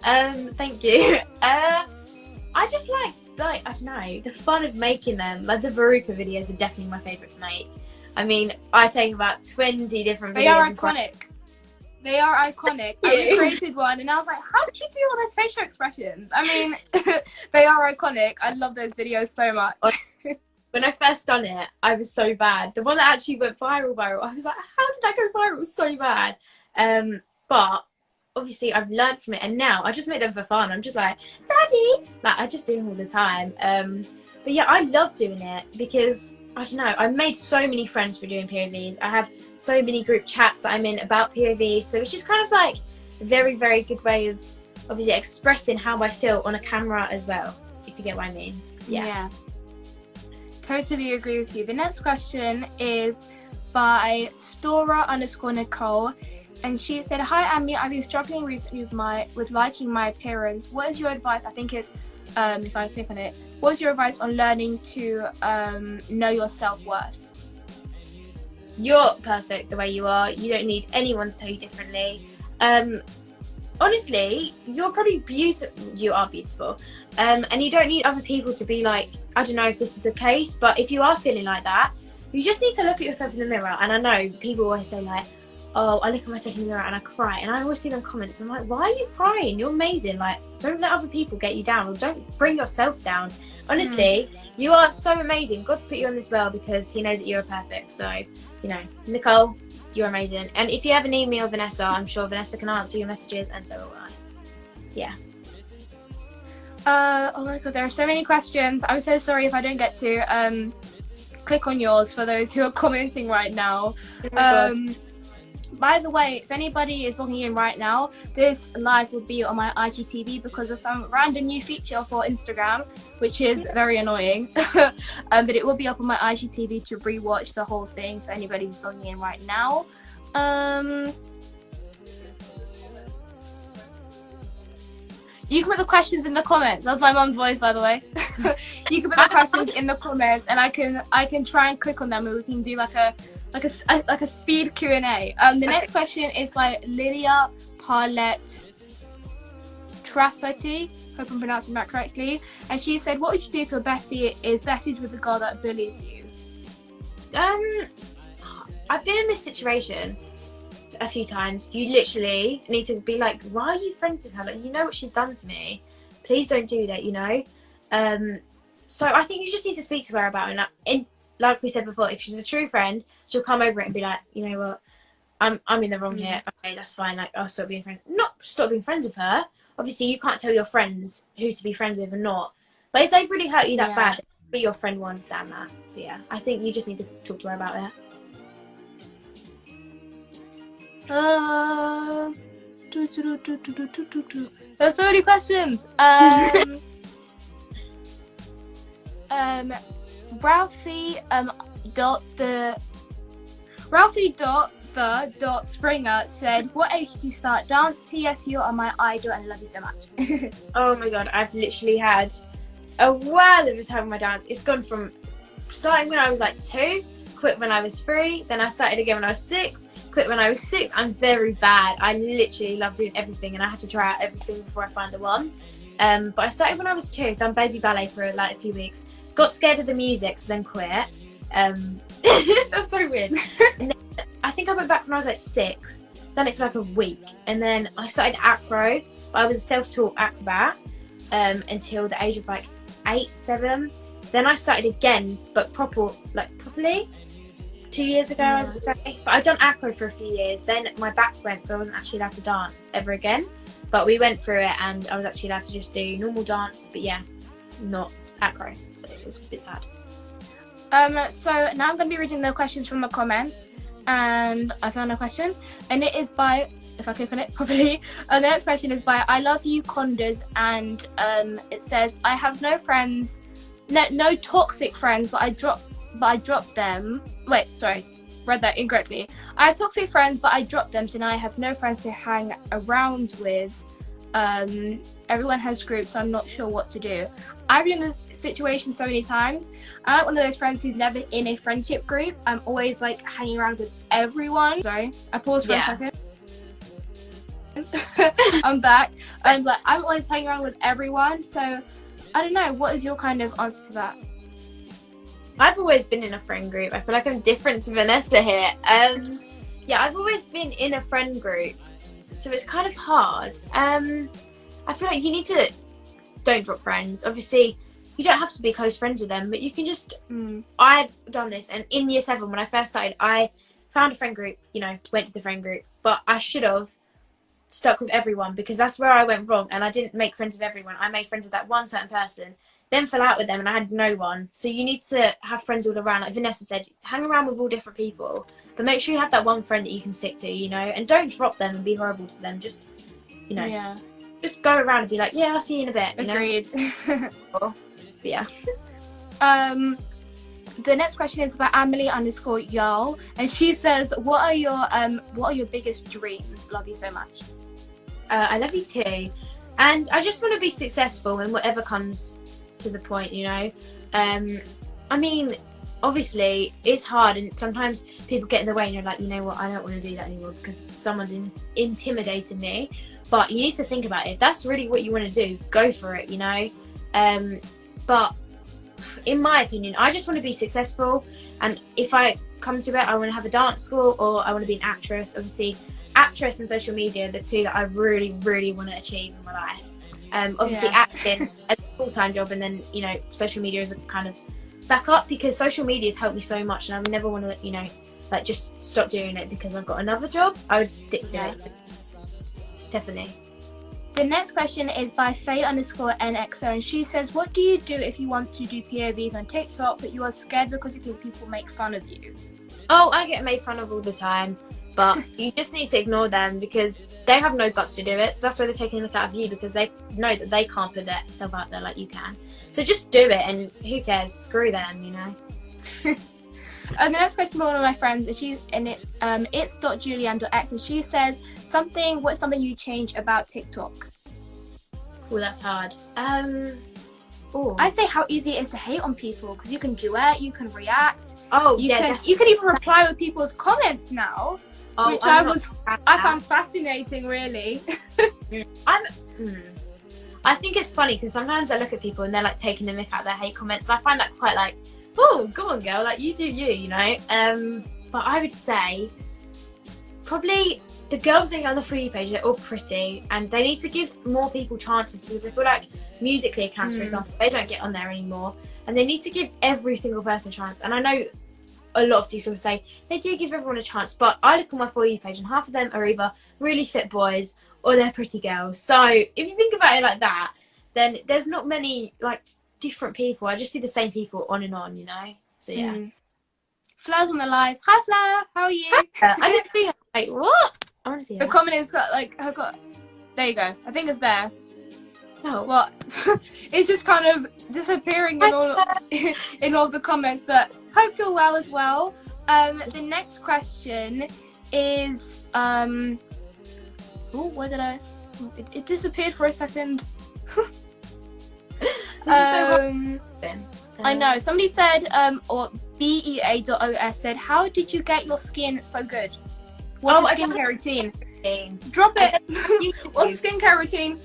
Thank you. I just like I don't know, the fun of making them. Like the Veruca videos are definitely my favourite to make. I mean, I take about 20 different videos. They are iconic. They are iconic. I created one and I was like, how did you do all those facial expressions? I mean, they are iconic. I love those videos so much. When I first done it, I was so bad. The one that actually went viral, I was like, how did I go viral? It was so bad. But obviously I've learned from it, and now I just make them for fun. I'm just like, Daddy! Like, I just do them all the time. But yeah, I love doing it because, I don't know, I've made so many friends for doing POVs. I have so many group chats that I'm in about POVs. So it's just kind of like a very, very good way of obviously expressing how I feel on a camera as well, if you get what I mean. Yeah. Totally agree with you. The next question is by Stora_Nicole, and she said, hi Amy, I've been struggling recently with liking my appearance. What is your advice? I think it's if I click on it, what is your advice on learning to know your self-worth? You're perfect the way you are. You don't need anyone to tell you differently. honestly, you're probably beautiful. You are beautiful, and you don't need other people to be like. I don't know if this is the case, but if you are feeling like that, you just need to look at yourself in the mirror. And I know people always say like, "Oh, I look at myself in the mirror and I cry," and I always see them comments. I'm like, "Why are you crying? You're amazing. Like, don't let other people get you down, or don't bring yourself down. Honestly, you are so amazing. God's put you on this world because He knows that you're perfect. So, you know, Nicole, you're amazing. And if you ever need me or Vanessa, I'm sure Vanessa can answer your messages, and so will I. So yeah." Oh my god, there are so many questions. I'm so sorry if I don't get to click on yours for those who are commenting right now. By the way, if anybody is logging in right now, this live will be on my IGTV because of some random new feature for Instagram, which is very annoying. But it will be up on my IGTV to rewatch the whole thing for anybody who's logging in right now. You can put the questions in the comments. That's my mum's voice, by the way. You can put the questions in the comments, and I can try and click on them, and we can do like a speed Q&A. The next question is by Lilia Parlett Trafferty. Hope I'm pronouncing that correctly. And she said, "What would you do if your bestie is besties with the girl that bullies you?" I've been in this situation a few times. You literally need to be like, "Why are you friends with her? Like, you know what she's done to me. Please don't do that, you know." So I think you just need to speak to her about it. And like we said before, if she's a true friend, she'll come over it and be like, "You know what? I'm in the wrong here. Okay, that's fine. Like, I'll stop being friends. Not stop being friends with her. Obviously, you can't tell your friends who to be friends with and not. But if they've really hurt you that bad, be your friend will understand that. So yeah, I think you just need to talk to her about it." There's so many questions. Ralphie Springer said, "What age did you start dance? PS, you are my idol and I love you so much." Oh my god, I've literally had a whirl of a time with my dance. It's gone from starting when I was like 2, quit when I was 3, then I started again when I was 6, quit when I was 6. I'm very bad. I literally love doing everything, and I have to try out everything before I find the one. But I started when I was 2, done baby ballet for like a few weeks, got scared of the music, so then quit. That's so weird. And then I think I went back when I was like 6, done it for like a week, and then I started acro, but I was a self-taught acrobat until the age of like 8, 7. Then I started again, but properly 2 years ago, I would say. But I'd done acro for a few years. Then my back went, so I wasn't actually allowed to dance ever again. But we went through it, and I was actually allowed to just do normal dance, but yeah, not acro. So it was a bit sad. So now I'm going to be reading the questions from the comments, and I found a question, and it is by, if I click on it properly, the next question is by I Love You Condas, and it says, "I have no friends, no toxic friends, but I dropped them." Wait, sorry, read that incorrectly. "I have toxic friends, but I dropped them, so now I have no friends to hang around with. Everyone has groups, so I'm not sure what to do." I've been in this situation so many times. I'm like one of those friends who's never in a friendship group. I'm always like hanging around with everyone. Sorry, I paused for a second. I'm back. I'm always hanging around with everyone. So I don't know. What is your kind of answer to that? I've always been in a friend group. I feel like I'm different to Vanessa here. Yeah, I've always been in a friend group, so it's kind of hard. I feel like you need to don't drop friends. Obviously, you don't have to be close friends with them, but you can just. I've done this, and in year 7 when I first started, I found a friend group. You know, went to the friend group, but I should have stuck with everyone because that's where I went wrong, and I didn't make friends with everyone. I made friends with that one certain person, then fell out with them, and I had no one. So you need to have friends all around. Like Vanessa said, hang around with all different people, but make sure you have that one friend that you can stick to, you know, and don't drop them and be horrible to them. Just, you know, just go around and be like, "Yeah, I'll see you in a bit." You Agreed. But yeah. The next question is about Emily_Yarl, and she says, what are your biggest dreams? Love you so much. I love you too, and I just want to be successful in whatever comes to the point, you know. I mean, obviously it's hard, and sometimes people get in the way and you're like, you know what, I don't want to do that anymore because someone's intimidating me. But you need to think about it. If that's really what you want to do, go for it, you know. But in my opinion, I just want to be successful, and if I come to it, I want to have a dance school, or I want to be an actress. Obviously, actress and social media are the two that I really, really want to achieve in my life. Obviously, acting as a full-time job, and then, you know, social media is a kind of backup, because social media has helped me so much, and I would never want to, you know, like just stop doing it because I've got another job. I would stick to it. Definitely. The next question is by Faye_NXO, and she says, what do you do if you want to do POVs on TikTok but you are scared because you think people make fun of you? Oh, I get made fun of all the time, but you just need to ignore them because they have no guts to do it. So that's why they're taking a look out of you, because they know that they can't put themselves out there like you can. So just do it, and who cares? Screw them, you know. And the next question by one of my friends, it's .julianne.x, and she says, what's something you change about TikTok? Oh, that's hard. I'd say how easy it is to hate on people, because you can duet, you can react. You can even reply with people's comments now, which I found fascinating, really. I think it's funny because sometimes I look at people and they're like taking the mick out of their hate comments, so I find that quite like, oh, go on, girl, like you do you know. But I would say probably the girls that are on the For You page, they're all pretty, and they need to give more people chances, because I feel like Musically accounts, for example, they don't get on there anymore, and they need to give every single person a chance. And I know a lot of TikTokers say they do give everyone a chance, but I look on my For You page and half of them are either really fit boys or they're pretty girls. So if you think about it like that, then there's not many like different people. I just see the same people on and on, you know. So yeah. Flair's on the live. Hi Flair, how are you? I didn't see her. Like, what? I want to see her. The comment is like there you go. I think it's there. No. What? It's just kind of disappearing in all of the comments, but hope you're well as well. The next question is where did it disappeared for a second. I know. Somebody said or BEA.OS said, how did you get your skin so good? What's your skincare routine? Drop it. What's the skincare routine?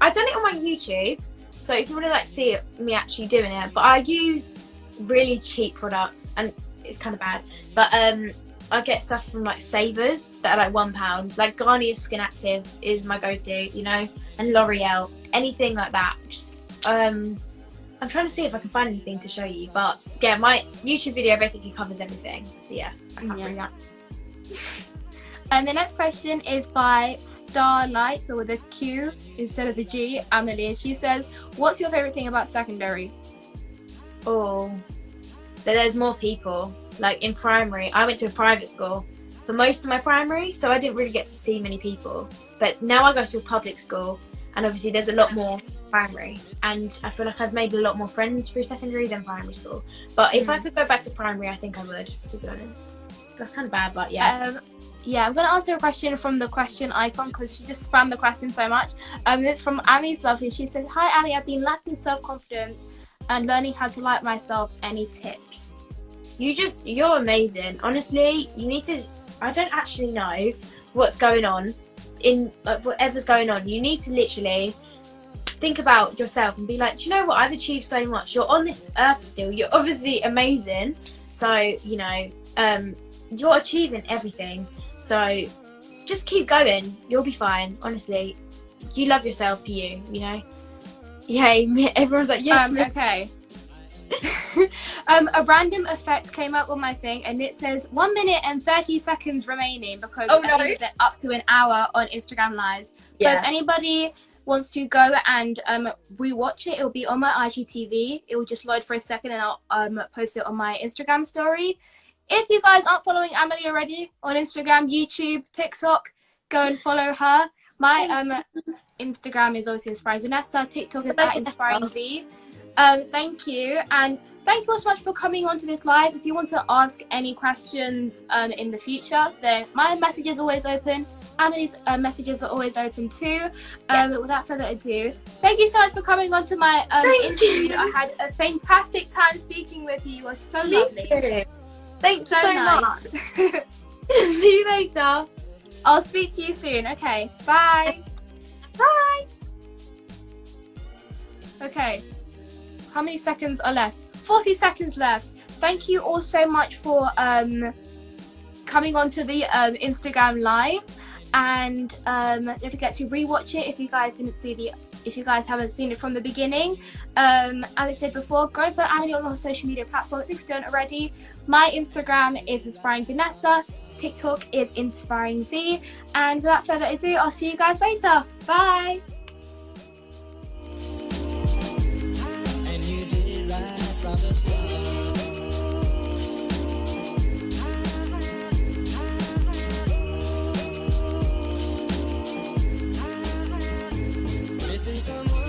I've done it on my YouTube, so if you want to like see me actually doing it, but I use really cheap products, and it's kind of bad, but I get stuff from like Savers that are like £1. Like Garnier's Skin Active is my go-to, you know, and L'Oreal, anything like that. Just, I'm trying to see if I can find anything to show you, but yeah, my YouTube video basically covers everything. So yeah, I can't bring that. And the next question is by Starlight, but with a Q instead of the G, Emily. And she says, what's your favourite thing about secondary? Oh, that there's more people. Like in primary, I went to a private school for most of my primary, so I didn't really get to see many people. But now I go to a public school, and obviously there's a lot more primary, and I feel like I've made a lot more friends through secondary than primary school. But if I could go back to primary, I think I would, to be honest. That's kind of bad, but yeah. Yeah, I'm going to answer a question from the question icon, because she just spammed the question so much. It's from Annie's Lovely. She said, hi Annie, I've been lacking self-confidence and learning how to like myself. Any tips? You're amazing. Honestly, you need to, I don't actually know what's going on in like whatever's going on. You need to literally think about yourself and be like, do you know what? I've achieved so much. You're on this earth still. You're obviously amazing. So, you know, you're achieving everything. So just keep going. You'll be fine. Honestly, you love yourself for you, you know? Yay. Everyone's like, yes. Okay. A random effect came up on my thing, and it says 1 minute and 30 seconds remaining, because I think it's up to an hour on Instagram Lives. Yeah. But if anybody wants to go and rewatch it, it'll be on my IGTV. It will just load for a second, and I'll post it on my Instagram story. If you guys aren't following Amelie already on Instagram, YouTube, TikTok, go and follow her. My Instagram is obviously inspiringvanessa. TikTok is at inspiringv. Thank you, and thank you all so much for coming onto this live. If you want to ask any questions in the future, then my message is always open. Emily's messages are always open too. Without further ado, thank you so much for coming on to my interview. I had a fantastic time speaking with you. You were so lovely. Too. Thank you so nice. much. See you later. I'll speak to you soon. Okay, bye. Bye. Okay, how many seconds are left? 40 seconds left. Thank you all so much for coming onto the Instagram live, and don't forget to rewatch it if you guys haven't seen it from the beginning. As I said before, go for Emily on all social media platforms if you don't already. My Instagram is inspiringvanessa, TikTok is inspiringv, and without further ado, I'll see you guys later. Bye. And you did it right from the start. Missing someone